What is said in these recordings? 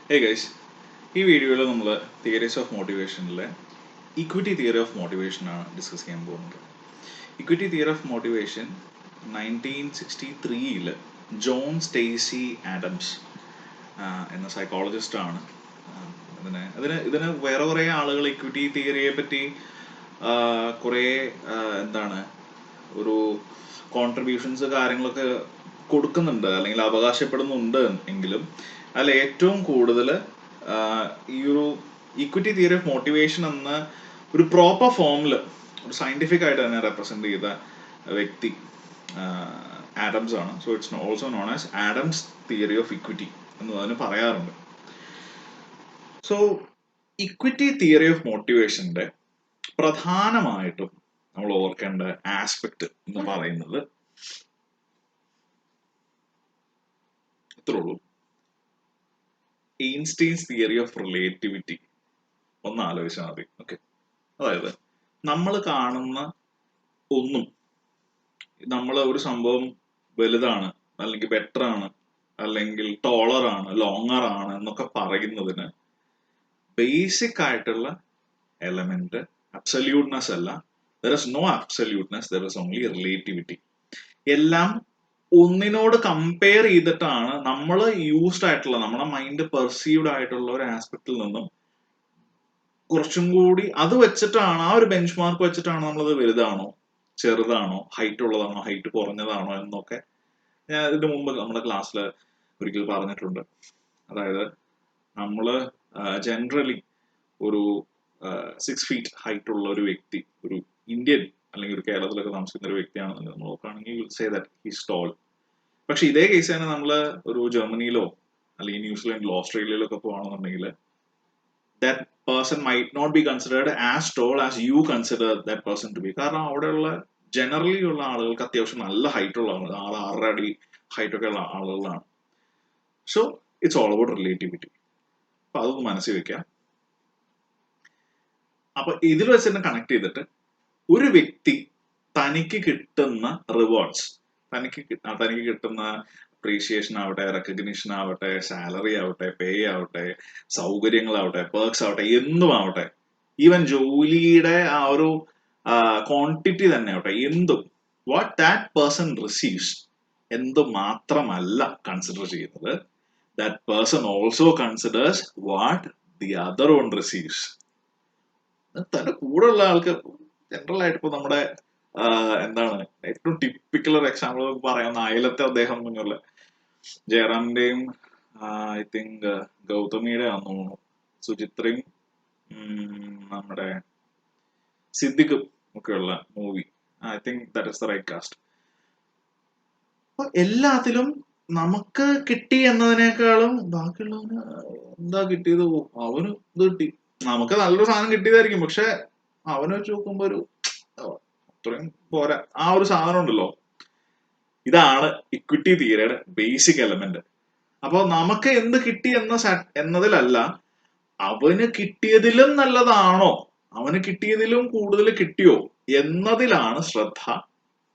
Hey guys, ഈ വീഡിയോയിൽ നമ്മൾ തിയറീസ് ഓഫ് മോട്ടിവേഷനിലെ ഇക്വിറ്റി തിയറി ഓഫ് മോട്ടിവേഷൻ ആണ് ഡിസ്കസ് ചെയ്യാൻ പോകുന്നത്. Equity theory of motivation 1963 John Stacy Adams എന്ന സൈക്കോളജിസ്റ്റ് ആണ് ഇതിന് വേറെ കുറേ ആളുകൾ ഇക്വിറ്റി തിയറിയെ പറ്റി കുറേ എന്താണ് ഒരു കോൺട്രിബ്യൂഷൻസ് കാര്യങ്ങളൊക്കെ കൊടുക്കുന്നുണ്ട് അല്ലെങ്കിൽ അവകാശപ്പെടുന്നുണ്ട് എങ്കിലും അതിൽ ഏറ്റവും കൂടുതൽ ഈ ഒരു ഇക്വിറ്റി തിയറി ഓഫ് മോട്ടിവേഷൻ എന്ന ഒരു പ്രോപ്പർ ഫോമിൽ ഒരു സയന്റിഫിക് ആയിട്ട് തന്നെ റെപ്രസെന്റ് ചെയ്ത വ്യക്തി ആഡംസ് ആണ്. So it's also known as Adams theory of equity എന്ന് അതിന് പറയാറുണ്ട്. സോ ഇക്വിറ്റി തിയറി ഓഫ് മോട്ടിവേഷന്റെ പ്രധാനമായിട്ടും നമ്മൾ ഓർക്കേണ്ട ആസ്പെക്ട് എന്ന് പറയുന്നത് ഇത്രേ ഉള്ളൂ. എയിൻസ്റ്റീൻസ് തിയറി ഓഫ് റിലേറ്റിവിറ്റി ഒന്ന് ആലോചിച്ചാൽ മതി. ഓക്കെ, അതായത് നമ്മൾ കാണുന്ന ഒന്നും നമ്മൾ ഒരു സംഭവം വലുതാണ് അല്ലെങ്കിൽ ബെറ്റർ ആണ് അല്ലെങ്കിൽ ടോളർ ആണ് ലോങ്ങർ ആണ് എന്നൊക്കെ പറയുന്നതിന് ബേസിക് ആയിട്ടുള്ള എലമെന്റ് അബ്സല്യൂട്ട്നെസ് അല്ല. There is no absoluteness, there is only relativity. എല്ലാം ഒന്നിനോട് കമ്പയർ ചെയ്തിട്ടാണ് നമ്മൾ യൂസ്ഡ് ആയിട്ടുള്ള നമ്മുടെ മൈൻഡ് പെർസീവ്ഡ് ആയിട്ടുള്ള ഒരു ആസ്പെക്റ്റിൽ നിന്നും കുറച്ചും കൂടി അത് വെച്ചിട്ടാണ്, ആ ഒരു ബെഞ്ച് മാർക്ക് വെച്ചിട്ടാണ് നമ്മളത് വലുതാണോ ചെറുതാണോ ഹൈറ്റ് ഉള്ളതാണോ ഹൈറ്റ് കുറഞ്ഞതാണോ എന്നൊക്കെ ഞാൻ ഇതിന്റെ മുമ്പ് നമ്മുടെ ക്ലാസ്സിൽ ഒരിക്കൽ പറഞ്ഞിട്ടുണ്ട്. അതായത് നമ്മള് ജനറലി ഒരു 6 feet ഹൈറ്റ് ഉള്ള ഒരു വ്യക്തി, ഒരു ഇന്ത്യൻ അല്ലെങ്കിൽ ഒരു കേരളത്തിലൊക്കെ താമസിക്കുന്ന ഒരു വ്യക്തിയാണെന്ന് നമ്മൾ നോക്കുകയാണെങ്കിൽ സേ ദാറ്റ് ഹീസ് ടോൾ. പക്ഷെ ഇതേ കേസ് തന്നെ നമ്മൾ ഒരു ജർമ്മനിയിലോ അല്ലെങ്കിൽ ന്യൂസിലൻഡിലോ ഓസ്ട്രേലിയയിലോ ഒക്കെ പോകുകയാണെന്നുണ്ടെങ്കിൽ that person might not be considered as tall as you consider that person to be. കാരണം അവിടെയുള്ള ജനറലി ഉള്ള ആളുകൾക്ക് അത്യാവശ്യം നല്ല ഹൈറ്റ് ഉള്ള ആളുകൾ, 6 അടി ഹൈറ്റ് ഒക്കെ ഉള്ള ആളുകളാണ്. So it's all about relativity. അപ്പൊ അതൊന്ന് മനസ്സിൽ വെക്കാം. അപ്പൊ ഇതിൽ വെച്ച് തന്നെ കണക്ട് ചെയ്തിട്ട് ഒരു വ്യക്തി തനിക്ക് കിട്ടുന്ന റിവാർഡ്സ്, തനിക്ക് കിട്ടുന്ന അപ്രീഷിയേഷൻ ആവട്ടെ, റെക്കഗ്നിഷൻ ആവട്ടെ, സാലറി ആവട്ടെ, പേ ആവട്ടെ, സൗകര്യങ്ങളാവട്ടെ, പേർക്സ് ആവട്ടെ, എന്തും ആവട്ടെ, ഈവൻ ജോലിയുടെ ആ ഒരു ക്വാണ്ടിറ്റി തന്നെ ആവട്ടെ, എന്തും വാട്ട് ദാറ്റ് പേഴ്സൺ റിസീവ്സ് എന്ത് മാത്രമല്ല കൺസിഡർ ചെയ്യുന്നത്, that person also considers what the other one receives. തന്റെ കൂടെ ഉള്ള ആൾക്ക് ജനറൽ ആയിട്ട് ഇപ്പൊ നമ്മുടെ എന്താണ് ഏറ്റവും ടിപ്പിക്കൽ ഒരു എക്സാമ്പിൾ പറയാവുന്ന അയലത്തെ അദ്ദേഹം എന്നുള്ള ജയറാമിന്റെയും ഐ തിങ്ക് ഗൗതമിയുടെ ആണെന്ന് തോന്നുന്നു, സുചിത്രയും നമ്മുടെ സിദ്ദിഖും ഒക്കെയുള്ള movie. I think that is the right cast. അപ്പൊ എല്ലാത്തിലും നമുക്ക് കിട്ടി എന്നതിനേക്കാളും ബാക്കിയുള്ളവന് എന്താ കിട്ടിയത്, അവന് ഇത് കിട്ടി. നമുക്ക് നല്ലൊരു സാധനം കിട്ടിയതായിരിക്കും, പക്ഷെ അവനെ വെച്ച് നോക്കുമ്പോ ഒരു അത്രയും പോരാ. ആ ഒരു സാധനം ഉണ്ടല്ലോ, ഇതാണ് ഇക്വിറ്റി തിയറിയുടെ ബേസിക് എലമെന്റ്. അപ്പൊ നമുക്ക് എന്ത് കിട്ടി എന്നതിലല്ല, അവന് കിട്ടിയതിലും നല്ലതാണോ, അവന് കിട്ടിയതിലും കൂടുതൽ കിട്ടിയോ എന്നതിലാണ് ശ്രദ്ധ.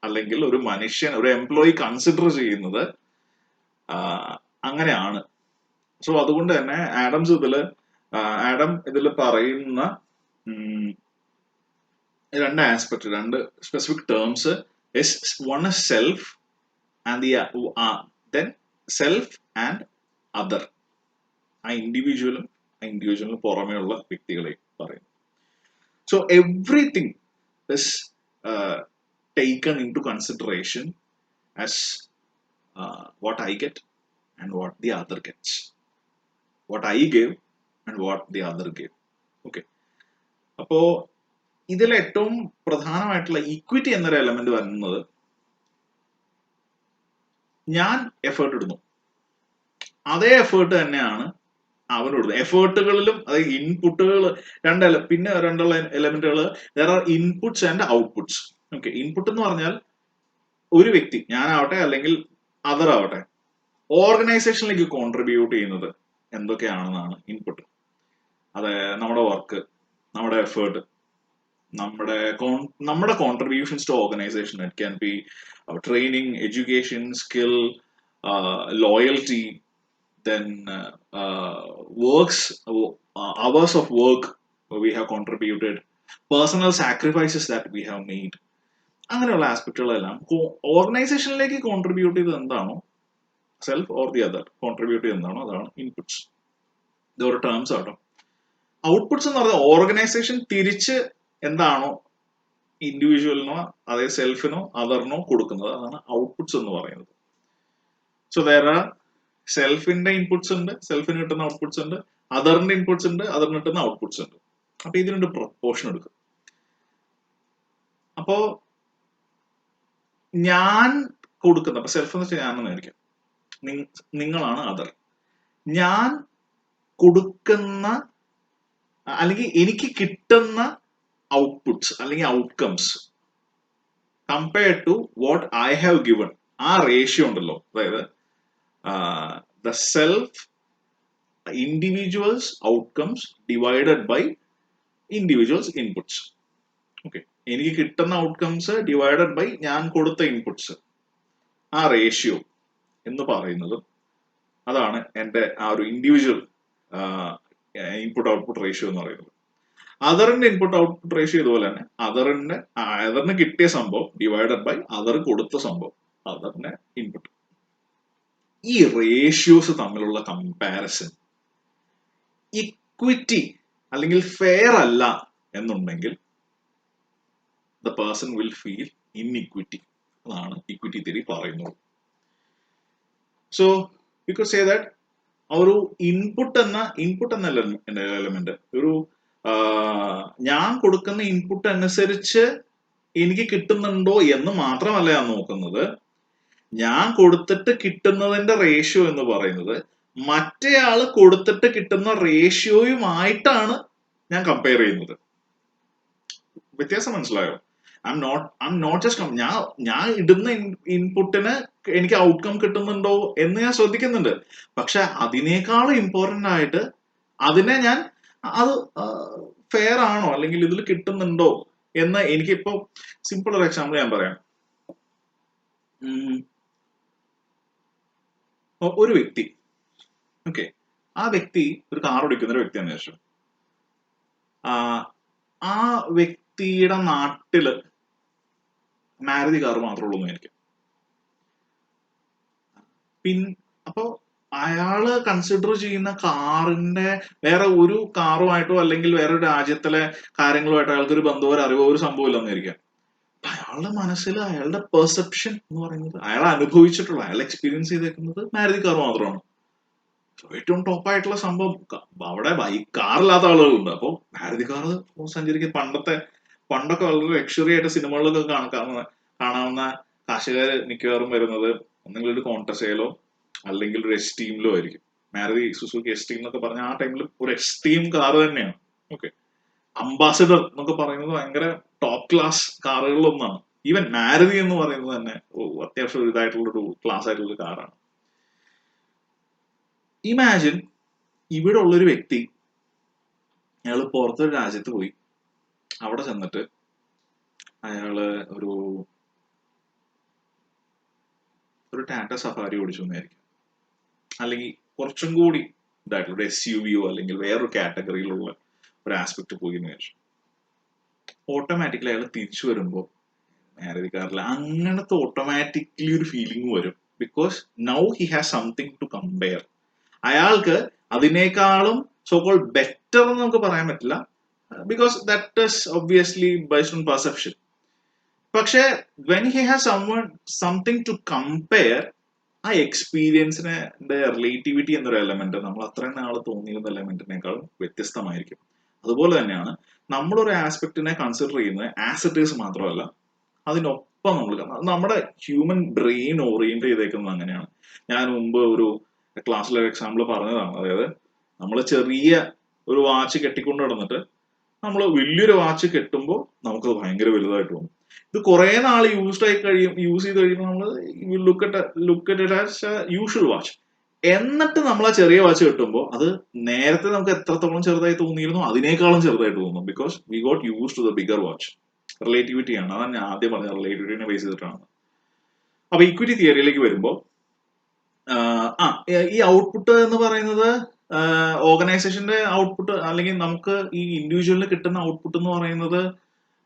അല്ലെങ്കിൽ ഒരു മനുഷ്യൻ, ഒരു എംപ്ലോയി കൺസിഡർ ചെയ്യുന്നത് അങ്ങനെയാണ്. സോ അതുകൊണ്ട് തന്നെ ആഡം ഇതിൽ പറയുന്ന രണ്ട് ആസ്പെക്ട്, രണ്ട് specific terms is one is self and then self and other. ആ ഇൻഡിവിജ്വലിന് പുറമെയുള്ള വ്യക്തികളെ പറയുന്നു. So everything is taken into consideration as what I get and what the other gets, what I give and what the other gave. Okay, അപ്പോ ഇതിൽ ഏറ്റവും പ്രധാനമായിട്ടുള്ള equity എന്നൊരു element വരുന്നത്, ഞാൻ എഫേർട്ട് ഇടുന്നു, അതേ എഫേർട്ട് തന്നെയാണ് അവനിടുന്നത്. എഫേർട്ടുകളിലും അതായത് ഇൻപുട്ടുകൾ പിന്നെ രണ്ടുള്ള എലമെന്റുകൾ, there are inputs and outputs. Okay, input എന്ന് പറഞ്ഞാൽ ഒരു വ്യക്തി, ഞാനാവട്ടെ അല്ലെങ്കിൽ അതർ ആവട്ടെ, ഓർഗനൈസേഷനിലേക്ക് കോൺട്രിബ്യൂട്ട് ചെയ്യുന്നത് എന്തൊക്കെയാണെന്നാണ് ഇൻപുട്ട്. അത് നമ്മുടെ വർക്ക്, നമ്മുടെ എഫേർട്ട്, നമ്മുടെ contributions to organization. It can be training, education, skill, loyalty, then works, hours of work we have contributed, personal sacrifices that we have made, അങ്ങനെയുള്ള ആസ്പെക്റ്റുകളെല്ലാം ഓർഗനൈസേഷനിലേക്ക് കോൺട്രിബ്യൂട്ട് ചെയ്തത് എന്താണോ, self or the other contribute ചെയ്ത് എന്താണോ അതാണ് inputs. ഇതൊരു terms ആട്ടോ. Outputs എന്ന് പറഞ്ഞാൽ ഓർഗനൈസേഷൻ തിരിച്ച് എന്താണോ ഇൻഡിവിജ്വലിനോ അതായത് സെൽഫിനോ അതറിനോ കൊടുക്കുന്നത്, അതാണ് ഔട്ട്പുട്ട്സ് എന്ന് പറയുന്നത്. സോ ദേർ ആർ സെൽഫിന്റെ ഇൻപുട്സ് ഉണ്ട്, സെൽഫിന് കിട്ടുന്ന ഔട്ട്പുട്ട്സ് ഉണ്ട്, അതറിന്റെ ഇൻപുട്സ് ഉണ്ട്, അതറിന് കിട്ടുന്ന ഔട്ട്പുട്ട്സ് ഉണ്ട്. അപ്പൊ ഇതിനൊരു പ്രൊപ്പോർഷൻ എടുക്കും. അപ്പോ ഞാൻ കൊടുക്കുന്ന, അപ്പൊ സെൽഫ് എന്ന് വെച്ചാൽ ഞാൻ ആയിരിക്കും, നിങ്ങളാണ് അതർ. ഞാൻ കൊടുക്കുന്ന അല്ലെങ്കിൽ എനിക്ക് കിട്ടുന്ന ഔട്ട്പുട്ട്സ് അല്ലെങ്കിൽ outcomes compared to what I have given, ആ റേഷ്യോ ഉണ്ടല്ലോ, അതായത് the self individual's outcomes divided by individuals inputs. Okay, എനിക്ക് കിട്ടുന്ന ഔട്ട്കംസ് ഡിവൈഡഡ് ബൈ ഞാൻ കൊടുത്ത ഇൻപുട്സ്, ആ റേഷ്യോ എന്ന് പറയുന്നതും അതാണ് എൻ്റെ ആ ഒരു ഇൻഡിവിജ്വൽ ഇൻപുട്ട് ഔട്ട്പുട്ട് റേഷ്യോ എന്ന് പറയുന്നത്. അതറിന്റെ ഇൻപുട്ട് ഔട്ട്പുട്ട് റേഷ്യോ ഇതുപോലെ തന്നെ, അതറിന് കിട്ടിയ സംഭവം ഡിവൈഡഡ് ബൈ അതർ കൊടുത്ത സംഭവം, അതറിന്റെ ഇൻപുട്ട്. ഈ റേഷ്യോസ് തമ്മിലുള്ള കമ്പാരിസൺ ഇക്വിറ്റി അല്ലെങ്കിൽ ഫെയർ അല്ല എന്നുണ്ടെങ്കിൽ the person will feel inequity. അതാണ് ഇക്വിറ്റി തിയറി പറയുന്നത്. So you could say that ഒരു ഇൻപുട്ട് എന്ന എലമെന്റ്, ഒരു ഞാൻ കൊടുക്കുന്ന ഇൻപുട്ട് അനുസരിച്ച് എനിക്ക് കിട്ടുന്നുണ്ടോ എന്ന് മാത്രമല്ല ഞാൻ നോക്കുന്നത്, ഞാൻ കൊടുത്തിട്ട് കിട്ടുന്നതിന്റെ റേഷ്യോ എന്ന് പറയുന്നത് മറ്റേ ആള് കൊടുത്തിട്ട് കിട്ടുന്ന റേഷ്യോയുമായിട്ടാണ് ഞാൻ കമ്പയർ ചെയ്യുന്നത്. വ്യത്യാസം മനസ്സിലായോ? I'm not just ഞാൻ ഇടുന്ന ഇൻപുട്ടിന് എനിക്ക് ഔട്ട്കം കിട്ടുന്നുണ്ടോ എന്ന് ഞാൻ ശ്രദ്ധിക്കുന്നുണ്ട്. പക്ഷെ അതിനേക്കാളും ഇമ്പോർട്ടന്റ് ആയിട്ട് അതിനെ ഞാൻ അത് ഫെയർ ആണോ അല്ലെങ്കിൽ ഇതിൽ കിട്ടുന്നുണ്ടോ എന്ന് എനിക്കിപ്പോ സിമ്പിൾ ഒരു എക്സാമ്പിൾ ഞാൻ പറയാം. ഒരു വ്യക്തി, ഓക്കെ, ആ വ്യക്തി ഒരു കാർ ഓടിക്കുന്ന ഒരു വ്യക്തിയാണെന്ന് വിചാരിച്ചു. ആ വ്യക്തിയുടെ നാട്ടില് മാരുതി കാർ മാത്രമേ ഉള്ളൂ എന്ന് എനിക്ക്. അപ്പോ അയാള് കൺസിഡർ ചെയ്യുന്ന കാറിന്റെ വേറെ ഒരു കാറുമായിട്ടോ അല്ലെങ്കിൽ വേറെ ഒരു രാജ്യത്തിലെ കാര്യങ്ങളുമായിട്ടോ അയാൾക്ക് ഒരു ബന്ധമോ ഒരു അറിവോ ഒരു സംഭവം ഇല്ലെന്നിരിക്കാം. അയാളുടെ മനസ്സിൽ അയാളുടെ പെർസെപ്ഷൻ എന്ന് പറയുന്നത്, അയാൾ അനുഭവിച്ചിട്ടുള്ള, അയാൾ എക്സ്പീരിയൻസ് ചെയ്തേക്കുന്നത് മാരുതി കാർ മാത്രമാണ്. ഏറ്റവും ടോപ്പായിട്ടുള്ള സംഭവം അവിടെ കാറില്ലാത്ത ആളുകളുണ്ട്. അപ്പോൾ മാരുതി കാർ സഞ്ചരിക്കുക, പണ്ടൊക്കെ വളരെ ലക്ഷറി ആയിട്ട് സിനിമകളിലൊക്കെ കാണാവുന്ന കാശുകാർ മിക്കവാറും വരുന്നത് ഒന്നെങ്കിൽ ഒരു കോൺടസയിലോ അല്ലെങ്കിൽ ഒരു എസ്റ്റീമിലോ ആയിരിക്കും. മാരുതി സുസുക്കി എസ്റ്റീം എന്നൊക്കെ പറഞ്ഞ ആ ടൈമിൽ ഒരു എസ്റ്റീം കാർ തന്നെയാണ്. ഓക്കെ, അംബാസിഡർ എന്നൊക്കെ പറയുന്നത് ഭയങ്കര ടോപ്പ് ക്ലാസ് കാറുകളിലൊന്നാണ്. ഈവൻ മാരുതി എന്ന് പറയുന്നത് തന്നെ അത്യാവശ്യം ഇതായിട്ടുള്ളൊരു ക്ലാസ് ആയിട്ടുള്ള കാറാണ്. ഇമാജിൻ ഇവിടെ ഉള്ളൊരു വ്യക്തി, അയാൾ പുറത്തൊരു രാജ്യത്ത് പോയി, അവിടെ ചെന്നിട്ട് അയാള് ഒരു ടാറ്റ സഫാരി ഓടിച്ചു എന്നായിരിക്കും, അല്ലെങ്കിൽ കുറച്ചും കൂടി ഇതായിട്ടുള്ള SUV അല്ലെങ്കിൽ വേറൊരു കാറ്റഗറിയിലുള്ള ഒരു ആസ്പെക്ട് പോയി എന്ന് വിചാരിച്ചു. ഓട്ടോമാറ്റിക്കലി അയാൾ തിരിച്ചു വരുമ്പോൾ മാരുതി കാറിൽ അങ്ങനത്തെ ഓട്ടോമാറ്റിക്കലി ഒരു ഫീലിംഗ് വരും. Because now he has something to compare. അയാൾക്ക് അതിനേക്കാളും സോ കോൾഡ് ബെറ്റർ എന്ന് നമുക്ക് പറയാൻ പറ്റില്ല, because that is obviously based on perception. പക്ഷെ when he has something to compare, ആ എക്സ്പീരിയൻസിനെ റിലേറ്റിവിറ്റി എന്നൊരു എലമെന്റ് നമ്മൾ അത്രയും നാൾ തോന്നിയിരുന്ന എലമെന്റിനേക്കാളും വ്യത്യസ്തമായിരിക്കും. അതുപോലെ തന്നെയാണ് നമ്മളൊരു ആസ്പെക്റ്റിനെ കൺസിഡർ ചെയ്യുന്നത് ആസ് ഇറ്റ് ഈസ് മാത്രമല്ല, അതിനൊപ്പം നമ്മുടെ ഹ്യൂമൻ ബ്രെയിൻ ഓറിയന്റ് ചെയ്തേക്കുന്നത് അങ്ങനെയാണ്. ഞാൻ മുമ്പ് ഒരു ക്ലാസ്സിലൊരു എക്സാമ്പിൾ പറഞ്ഞതാണ്. അതായത് നമ്മൾ ചെറിയ ഒരു വാച്ച് കെട്ടിക്കൊണ്ട് നടന്നിട്ട് നമ്മൾ വലിയൊരു വാച്ച് കെട്ടുമ്പോൾ നമുക്കത് ഭയങ്കര വലുതായിട്ട് തോന്നും. ഇത് കുറെ നാൾ യൂസ് ചെയ്ത് കഴിയുമ്പോൾ നമ്മൾ look at it as usual watch. എന്നിട്ട് നമ്മൾ ആ ചെറിയ വാച്ച് കെട്ടുമ്പോൾ അത് നേരത്തെ നമുക്ക് എത്രത്തോളം ചെറുതായി തോന്നിയിരുന്നു അതിനേക്കാളും ചെറുതായിട്ട് തോന്നും. Because we got use to the bigger watch. റിലേറ്റിവിറ്റിയാണ്, അതാണ് ഞാൻ ആദ്യം പറഞ്ഞ റിലേറ്റിവിറ്റിനെ ബേസ് ചെയ്തിട്ടാണ്. അപ്പൊ ഇക്വിറ്റി തിയറിയിലേക്ക് വരുമ്പോൾ ഈ ഔട്ട്പുട്ട് എന്ന് പറയുന്നത് ഓർഗനൈസേഷന്റെ ഔട്ട്പുട്ട് അല്ലെങ്കിൽ നമുക്ക് ഈ ഇൻഡിവിജ്വലിന് കിട്ടുന്ന ഔട്ട്പുട്ട് എന്ന് പറയുന്നത്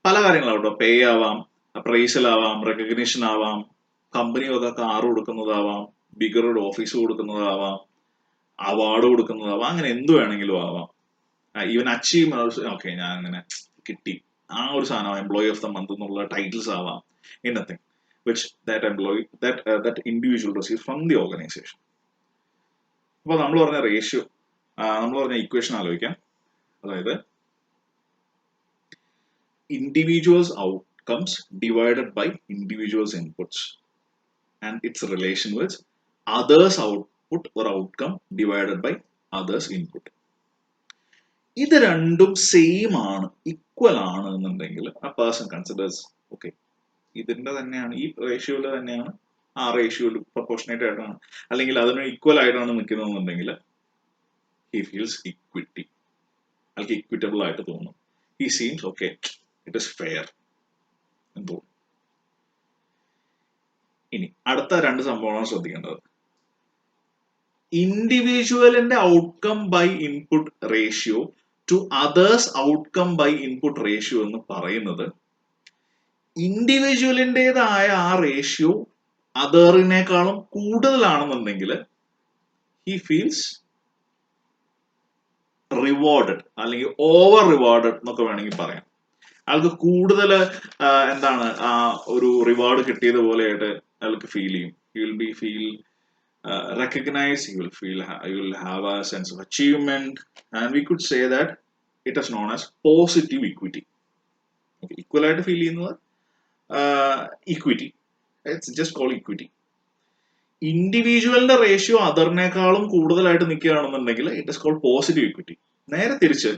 പല കാര്യങ്ങളാവട്ടോ. പേ ആവാം, അപ്രൈസൽ ആവാം, റെക്കഗ്നിഷൻ ആവാം, കമ്പനി വക കാർ കൊടുക്കുന്നതാവാം, ബിഗർ ഒരു ഓഫീസ് കൊടുക്കുന്നതാവാം, അവാർഡ് കൊടുക്കുന്നതാവാം, അങ്ങനെ എന്ത് വേണമെങ്കിലും ആവാം. ഈവൻ അച്ചീവ്മെന്റ്, ഓക്കെ ഞാൻ അങ്ങനെ കിട്ടി, ആ ഒരു സാധനം എംപ്ലോയി ഓഫ് ദ മന്ത് എന്നുള്ള ടൈറ്റിൽസ് ആവാം, anything which that employee that individual receive from the organization. അപ്പോൾ നമ്മൾ പറഞ്ഞ റേഷ്യോ, നമ്മൾ പറഞ്ഞ ഇക്വേഷൻ ആലോചിക്കാം. അതായത് individual's outcomes divided by individuals inputs and its relation with others output or outcome divided by others input. ഇത് രണ്ടും സെയിം ആണ്, ഈക്വൽ ആണ് എന്നുണ്ടെങ്കിൽ ആ പേഴ്സൺ കൺസിഡേഴ്സ് ഓക്കെ ഇതിന്റെ തന്നെയാണ്, ഈ റേഷ്യോയിൽ തന്നെയാണ്, ആ റേഷ്യോയിൽ പ്രൊപ്പോർഷനേറ്റ് ആയിട്ടാണ് അല്ലെങ്കിൽ അതിന് ഈക്വൽ ആയിട്ടാണ് നിൽക്കുന്നതെന്നുണ്ടെങ്കിൽ ഹി ഫീൽസ് ഇക്വിറ്റി, അല്ലെങ്കിൽ ഇക്വിറ്റബിൾ ആയിട്ട് തോന്നും. He seems okay it is fair എന്ന് തോന്നും. ഇനി അടുത്ത രണ്ട് സംഭവമാണ് ശ്രദ്ധിക്കേണ്ടത്. ഇൻഡിവിജ്വലിന്റെ outcome by input ratio to others outcome by input ratio എന്ന് പറയുന്നത് ഇൻഡിവിജ്വലിൻ്റെതായ ആ റേഷ്യോ അതറിനേക്കാളും കൂടുതലാണെന്നുണ്ടെങ്കിൽ ഹി ഫീൽസ് റിവാർഡഡ് അല്ലെങ്കിൽ ഓവർ റിവാർഡഡ് എന്നൊക്കെ വേണമെങ്കിൽ പറയാം. അയാൾക്ക് കൂടുതൽ എന്താണ് ഒരു റിവാർഡ് കിട്ടിയതുപോലെയായിട്ട് അയാൾക്ക് ഫീൽ ചെയ്യും. He will be feel recognized, you will have a sense of achievement, and we could say that it is known as positive equity. Okay, equal ആയിട്ട് ഫീൽ ചെയ്യുന്നത് equity, it's just call equity. ഇൻഡിവിജ്വലിന്റെ ratio അതറിനേക്കാളും കൂടുതലായിട്ട് നിൽക്കുകയാണെന്നുണ്ടെങ്കിൽ it is called positive equity. നേരെ തിരിച്ച്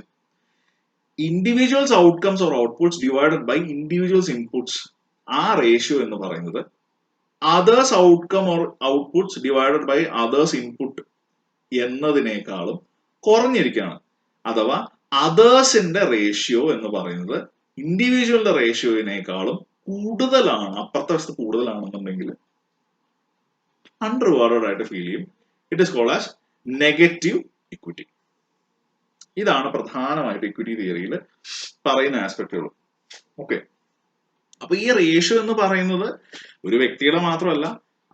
individuals outcomes or outputs divided by individuals inputs, ആ ratio എന്ന് പറയുന്നത് others outcome or outputs divided by others input എന്നതിനേക്കാളും കുറഞ്ഞിരിക്കുകയാണ്. അഥവാ അതേഴ്സിന്റെ റേഷ്യോ എന്ന് പറയുന്നത് ഇൻഡിവിജ്വലിന്റെ റേഷ്യോയിനേക്കാളും കൂടുതലാണ്, അപ്പുറത്തെ വശത്ത് കൂടുതലാണെന്നുണ്ടെങ്കിൽ അൺറിവാർഡഡ് ആയിട്ട് ഫീൽ ചെയ്യും. It is called as negative equity. ഇതാണ് പ്രധാനമായിട്ട് ഇക്വിറ്റി തിയറിയിൽ പറയുന്ന ആസ്പെക്റ്റുകൾ. ഓക്കെ, അപ്പൊ ഈ റേഷ്യോ എന്ന് പറയുന്നത് ഒരു വ്യക്തിയുടെ മാത്രമല്ല,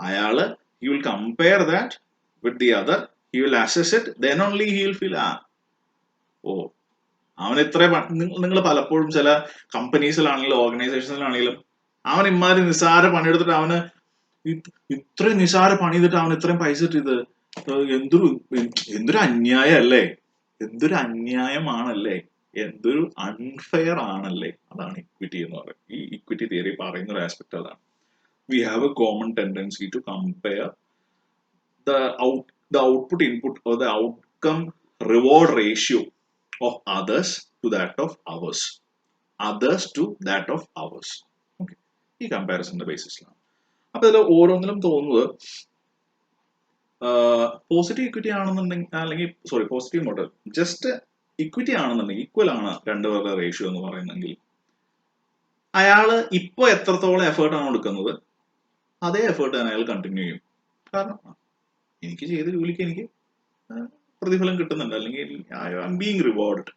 അയാള് he will compare that with the other, he will assess it, then only he will feel ഓ അവൻ ഇത്ര, നിങ്ങൾ പലപ്പോഴും ചില കമ്പനീസിലാണെങ്കിലും ഓർഗനൈസേഷനിലാണെങ്കിലും അവൻ ഇമാതിരി നിസ്സാര പണിയെടുത്തിട്ട് അവന് ഇത്രയും നിസ്സാര പണി ചെയ്തിട്ട് അവൻ ഇത്രയും പൈസ ഇട്ടത് എന്തൊരു അന്യായം അല്ലേ, എന്തൊരു അന്യായമാണല്ലേ, എന്തൊരു അൺഫെയർ ആണല്ലേ. അതാണ് ഇക്വിറ്റി എന്ന് പറയുന്നത്. ഈ ഇക്വിറ്റി തിയറി പറയുന്ന ഒരു ആസ്പെക്ട് അതാണ്. We have a common tendency to compare the output input or the outcome reward ratio of others to that of ours, others to that of ours. Okay, ഈ കമ്പാരിസന്റെ ബേസിസിലാണ്. അപ്പൊ ഇതിൽ ഓരോന്നിലും തോന്നുന്നത് പോസിറ്റീവ് ഇക്വിറ്റി ആണെന്നുണ്ടെങ്കിൽ, അല്ലെങ്കിൽ sorry positive model just equity ആണെന്നുണ്ടെങ്കിൽ, equal ആണ് രണ്ടുപേരുടെ റേഷ്യോ എന്ന് പറയുന്നെങ്കിൽ, അയാള് ഇപ്പൊ എത്രത്തോളം എഫേർട്ട് ആണ് എടുക്കുന്നത് അതേ എഫേർട്ട് തന്നെ അയാൾ കണ്ടിന്യൂ ചെയ്യും. കാരണം എനിക്ക് ചെയ്ത ജോലിക്ക് എനിക്ക് പ്രതിഫലം കിട്ടുന്നുണ്ട്, അല്ലെങ്കിൽ ഐ ആം ബീങ് റിവാർഡ്.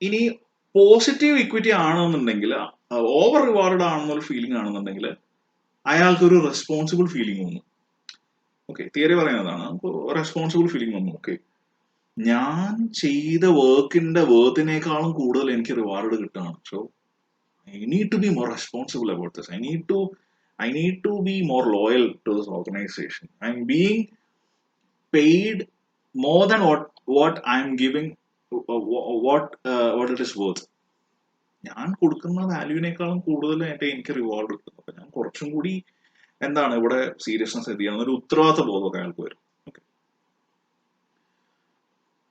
ഇനി പോസിറ്റീവ് ഇക്വിറ്റി ആണെന്നുണ്ടെങ്കിൽ, ഓവർ റിവാർഡ് ആണെന്നൊരു ഫീലിംഗ് ആണെന്നുണ്ടെങ്കിൽ അയാൾക്കൊരു റെസ്പോൺസിബിൾ ഫീലിംഗ് വന്നു. ഓക്കെ, തിയറി പറയുന്നതാണ്, നമുക്ക് റെസ്പോൺസിബിൾ ഫീലിംഗ് വന്നു. ഓക്കെ, ഞാൻ ചെയ്ത വർക്കിന്റെ വേർത്തിനേക്കാളും കൂടുതൽ എനിക്ക് റിവാർഡ് കിട്ടുകയാണ്. So I need to be more responsible about this. I need to be more loyal to this organization. I'm being paid more than what I'm giving, what it is worth. ഞാൻ കൊടുക്കുന്ന വാല്യൂവിനേക്കാളും കൂടുതലായിട്ട് എനിക്ക് reward കിട്ടുന്നു. അപ്പൊ ഞാൻ കുറച്ചും കൂടി എന്താണ് ഇവിടെ സീരിയസ്നെസ് എത്തിയാണ്, ഒരു ഉത്തരവാദിത്ത ബോധമൊക്കെ അയാൾക്ക് വരും. Okay,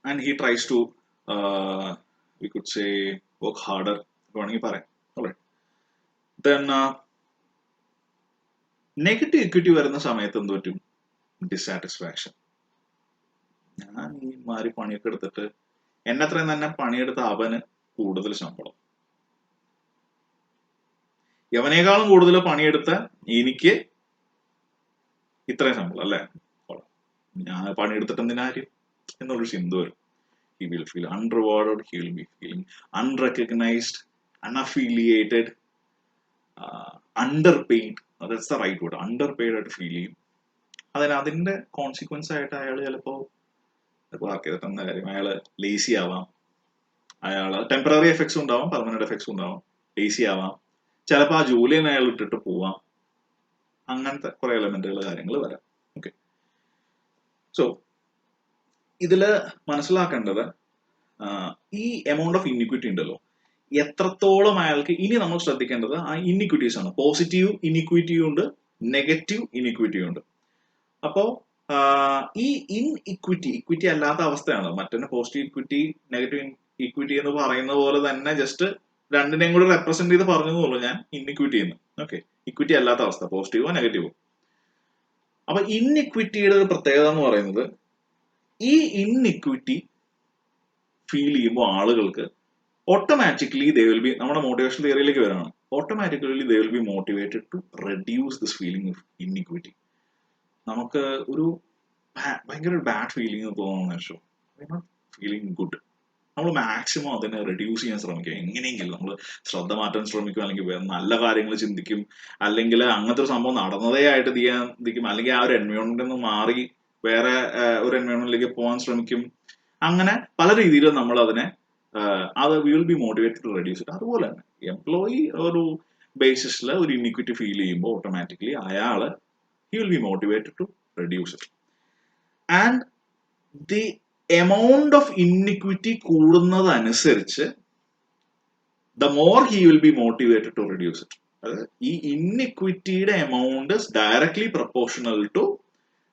and he tries to we could say work harder വേണമെങ്കിൽ പറയാം. ഓൾറൈറ്റ്, ദെൻ നെഗറ്റീവ് ഇക്വിറ്റി വരുന്ന സമയത്ത് എന്ത് പറ്റും? ഡിസാറ്റിസ്ഫാക്ഷൻ. ഞാൻ ഈ മാതിരി പണിയൊക്കെ എടുത്തിട്ട് എന്നത്രയും തന്നെ പണിയെടുത്ത അവന് കൂടുതൽ ശമ്പളം, യവനേക്കാളും കൂടുതൽ പണിയെടുത്ത എനിക്ക് ഇത്രയും സിമ്പിൾ അല്ലേ? ഞാൻ പണിയെടുത്തിട്ട് എന്തിനാരും എന്നുള്ളൊരു ചിന്ത വരും. He will feel unrewarded, he will be feeling unrecognized, unaffiliated, underpaid. That's the right word. Underpaid ആയിട്ട് ഫീൽ ചെയ്യും. അതിന്റെ കോൺസിക്വൻസ് ആയിട്ട് അയാൾ ചിലപ്പോൾ വർക്ക് ചെയ്തിട്ട് എന്താ കാര്യം, അയാൾ ലേസി ആവാം, അയാൾ ടെമ്പററി എഫക്ട്സും ഉണ്ടാവാം, പെർമനന്റ് എഫക്ട്സും ഉണ്ടാവാം. ലേസി ആവാം, ചിലപ്പോൾ ആ ജോലി തന്നെ അയാൾ ഇട്ടിട്ട് പോവാം. അങ്ങനത്തെ കുറെ എലമെന്റുകൾ കാര്യങ്ങൾ വരാം. ഓക്കെ, സോ ഇതില് മനസ്സിലാക്കേണ്ടത് ഈ എമൗണ്ട് ഓഫ് ഇനിക്വിറ്റി ഉണ്ടല്ലോ, എത്രത്തോളം അയാൾക്ക്, ഇനി നമ്മൾ ശ്രദ്ധിക്കേണ്ടത് ആ ഇനിക്വിറ്റീസ് ആണ്. പോസിറ്റീവ് ഇനിക്വിറ്റിയും ഉണ്ട്, നെഗറ്റീവ് ഇനിക്വിറ്റിയും ഉണ്ട്. അപ്പോ ഈ ഇക്വിറ്റി അല്ലാത്ത അവസ്ഥയാണ്. മറ്റൊന്ന് പോസിറ്റീവ് ഇക്വിറ്റി, നെഗറ്റീവ് ഇക്വിറ്റി എന്ന് പറയുന്ന പോലെ തന്നെ ജസ്റ്റ് രണ്ടിനെയും കൂടി റെപ്രസെന്റ് ചെയ്ത് പറഞ്ഞതുള്ളൂ ഞാൻ ഇൻഇക്വിറ്റി എന്ന്. ഓക്കെ, ഇക്വിറ്റി അല്ലാത്ത അവസ്ഥ, പോസിറ്റീവോ നെഗറ്റീവോ. അപ്പൊ ഇൻഇക്വിറ്റിയുടെ ഒരു പ്രത്യേകത എന്ന് പറയുന്നത്, ഈ ഇൻഇക്വിറ്റി ഫീൽ ചെയ്യുമ്പോൾ ആളുകൾക്ക് ഓട്ടോമാറ്റിക്കലി ദേ വിൽ ബി, നമ്മുടെ മോട്ടിവേഷൻ തിയറിയിലേക്ക് വരാണ്, automatically they will be motivated to reduce this feeling of inequity. നമുക്ക് ഒരു ഭയങ്കര ബാഡ് ഫീലിംഗ് തോന്നുന്ന ഫീലിംഗ് ഗുഡ്, നമ്മൾ മാക്സിമം അതിനെ റെഡ്യൂസ് ചെയ്യാൻ ശ്രമിക്കും. എങ്ങനെയെങ്കിലും നമ്മൾ ശ്രദ്ധ മാറ്റാൻ ശ്രമിക്കും, അല്ലെങ്കിൽ നല്ല കാര്യങ്ങൾ ചിന്തിക്കും, അല്ലെങ്കിൽ അങ്ങനത്തെ ഒരു സംഭവം നടന്നതേ ആയിട്ട് ചിന്തിക്കും, അല്ലെങ്കിൽ ആ ഒരു എൻവയോൺമെന്റിൽ നിന്ന് മാറി വേറെ ഒരു എൻവയോൺമെന്റിലേക്ക് പോകാൻ ശ്രമിക്കും. അങ്ങനെ പല രീതിയിൽ നമ്മൾ അതിനെ അത് we will be motivated to reduce it. അതുപോലെ തന്നെ എംപ്ലോയി ഒരു ബേസിസിൽ ഒരു ഇനിക്വിറ്റി ഫീൽ ചെയ്യുമ്പോൾ ഓട്ടോമാറ്റിക്കലി അയാള് he will be motivated to reduce it. And the amount of iniquity കൂടുന്നതനുസരിച്ച് the more he will be motivated to reduce it. ഈ ഇന്നിക്വിറ്റിയുടെ amount is directly proportional to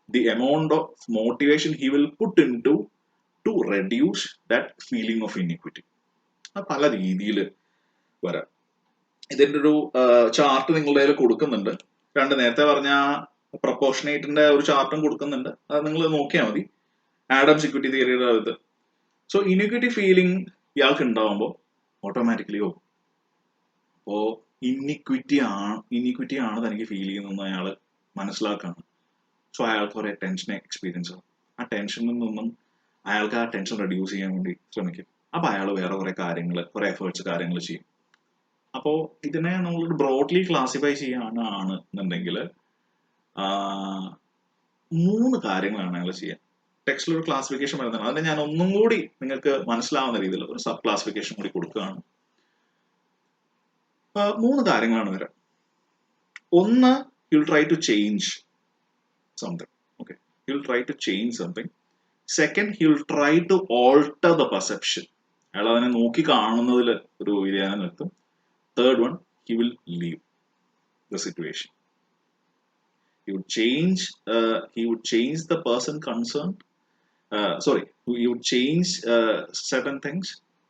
the amount of motivation he will put into to reduce that feeling of iniquity. അത് പല രീതിയിൽ വരാം. ഇതിന്റെ ഒരു chart നിങ്ങളുടെ കയ്യിൽ കൊടുക്കുന്നുണ്ട്. നേരത്തെ പറഞ്ഞ പ്രൊപ്പോർഷനേറ്റിന്റെ ഒരു ചാർട്ടും കൊടുക്കുന്നുണ്ട്, അത് നിങ്ങൾ നോക്കിയാൽ മതി, ആഡംസ് ഇക്വിറ്റി തിയറിയുടെ അകത്ത്. സോ ഇനിക്വിറ്റി ഫീലിംഗ് ഇയാൾക്ക് ഉണ്ടാവുമ്പോൾ ഓട്ടോമാറ്റിക്കലി ഇനിക്വിറ്റി ആണ് തനിക്ക് ഫീൽ ചെയ്യുന്നതെന്ന് അയാൾ മനസ്സിലാക്കുകയാണ്. സോ അയാൾക്ക് കുറെ ടെൻഷൻ എക്സ്പീരിയൻസ് ആവും. ആ ടെൻഷനിൽ നിന്നും അയാൾക്ക് ആ ടെൻഷൻ റെഡ്യൂസ് ചെയ്യാൻ വേണ്ടി ശ്രമിക്കും. അപ്പൊ അയാൾ വേറെ കുറെ എഫേർട്സ് കാര്യങ്ങൾ ചെയ്യും. അപ്പോൾ ഇതിനെ നമ്മൾ ബ്രോഡ്ലി ക്ലാസിഫൈ ചെയ്യാനാണെന്നുണ്ടെങ്കിൽ 3 കാര്യങ്ങളാണ് അയാൾ ചെയ്യുക. ടെക്സ്റ്റിൽ ഒരു ക്ലാസിഫിക്കേഷൻ വരുന്നതാണ്, അതിനെ ഞാൻ ഒന്നും കൂടി നിങ്ങൾക്ക് മനസ്സിലാവുന്ന രീതിയിൽ ഒരു സബ് ക്ലാസിഫിക്കേഷൻ കൂടി കൊടുക്കുകയാണ്. 3 കാര്യങ്ങളാണ് വരിക. ഒന്ന്, he will try to change something. Okay, he will try to change something. Second, he will try to alter the perception. അയാൾ അതിനെ നോക്കി കാണുന്നതിൽ ഒരു വ്യതിയാനം നിർത്തും. Third one, he will leave the situation. He would change the person concerned. He would change certain things,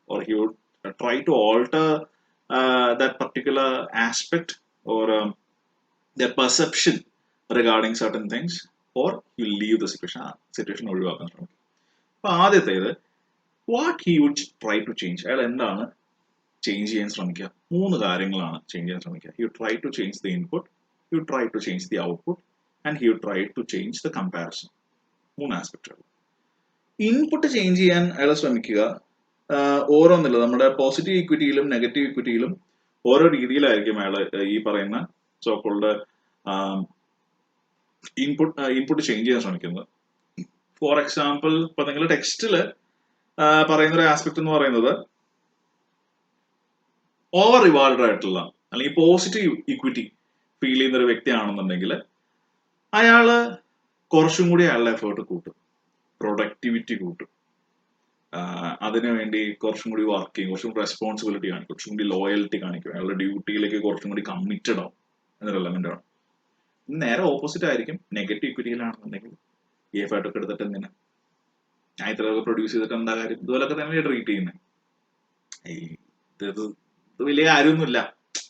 or he would try to alter that particular aspect or their perception regarding certain things, or he will leave the situation ഒഴിവാക്കാൻ ശ്രമിക്കും. അപ്പൊ ആദ്യത്തേത്, what he would try to change. അയാൾ എന്താണ് change ചെയ്യാൻ ശ്രമിക്കുക? 3 കാര്യങ്ങളാണ് change ചെയ്യാൻ ശ്രമിക്കുക. He would try to change the input, he would try to change the output, and he would try to change the comparison. 3 ആസ്പെക്റ്റുകൾ. ഇൻപുട്ട് ചേഞ്ച് ചെയ്യാൻ അയാൾ ശ്രമിക്കുക. ഓരോന്നില്ല, നമ്മുടെ പോസിറ്റീവ് ഇക്വിറ്റിയിലും നെഗറ്റീവ് ഇക്വിറ്റിയിലും ഓരോ രീതിയിലായിരിക്കും അയാൾ ഈ പറയുന്ന സോക്കോൾഡ് ഇൻപുട്ട് ചേഞ്ച് ചെയ്യാൻ ശ്രമിക്കുന്നത്. ഫോർ എക്സാമ്പിൾ, ഇപ്പൊ നിങ്ങൾ ടെക്സ്റ്റില് പറയുന്ന ഒരു ആസ്പെക്ട് എന്ന് പറയുന്നത്, ഓവർ റിവാർഡ് ആയിട്ടുള്ള അല്ലെങ്കിൽ പോസിറ്റീവ് ഇക്വിറ്റി ഫീൽ ചെയ്യുന്ന ഒരു വ്യക്തിയാണെന്നുണ്ടെങ്കിൽ അയാള് കുറച്ചും കൂടി അയാളുടെ എഫേർട്ട് കൂട്ടും, പ്രൊഡക്ടിവിറ്റി കൂട്ടും, അതിനുവേണ്ടി കുറച്ചും കൂടി വർക്ക് ചെയ്യും, കുറച്ചും കൂടി റെസ്പോൺസിബിലിറ്റി കാണിക്കും, കുറച്ചും കൂടി ലോയൽറ്റി കാണിക്കും, അയാളുടെ ഡ്യൂട്ടിയിലേക്ക് കുറച്ചും കൂടി കമ്മിറ്റഡ് ആവും എന്നൊരു എലമെന്റ് ആണ്. നേരെ ഓപ്പോസിറ്റ് ആയിരിക്കും നെഗറ്റീവ് ഇക്വിറ്റിയിലാണെന്നുണ്ടെങ്കിൽ ഈ എഫേർട്ട് ഒക്കെ എടുത്തിട്ട് എന്തിനാ, ഞാൻ ഇത്രയൊക്കെ പ്രൊഡ്യൂസ് ചെയ്തിട്ട് എന്താ കാര്യം, ഇതുപോലൊക്കെ തന്നെ ട്രീറ്റ് ചെയ്യുന്നത്, ഇത് വലിയ കാര്യമൊന്നുമില്ല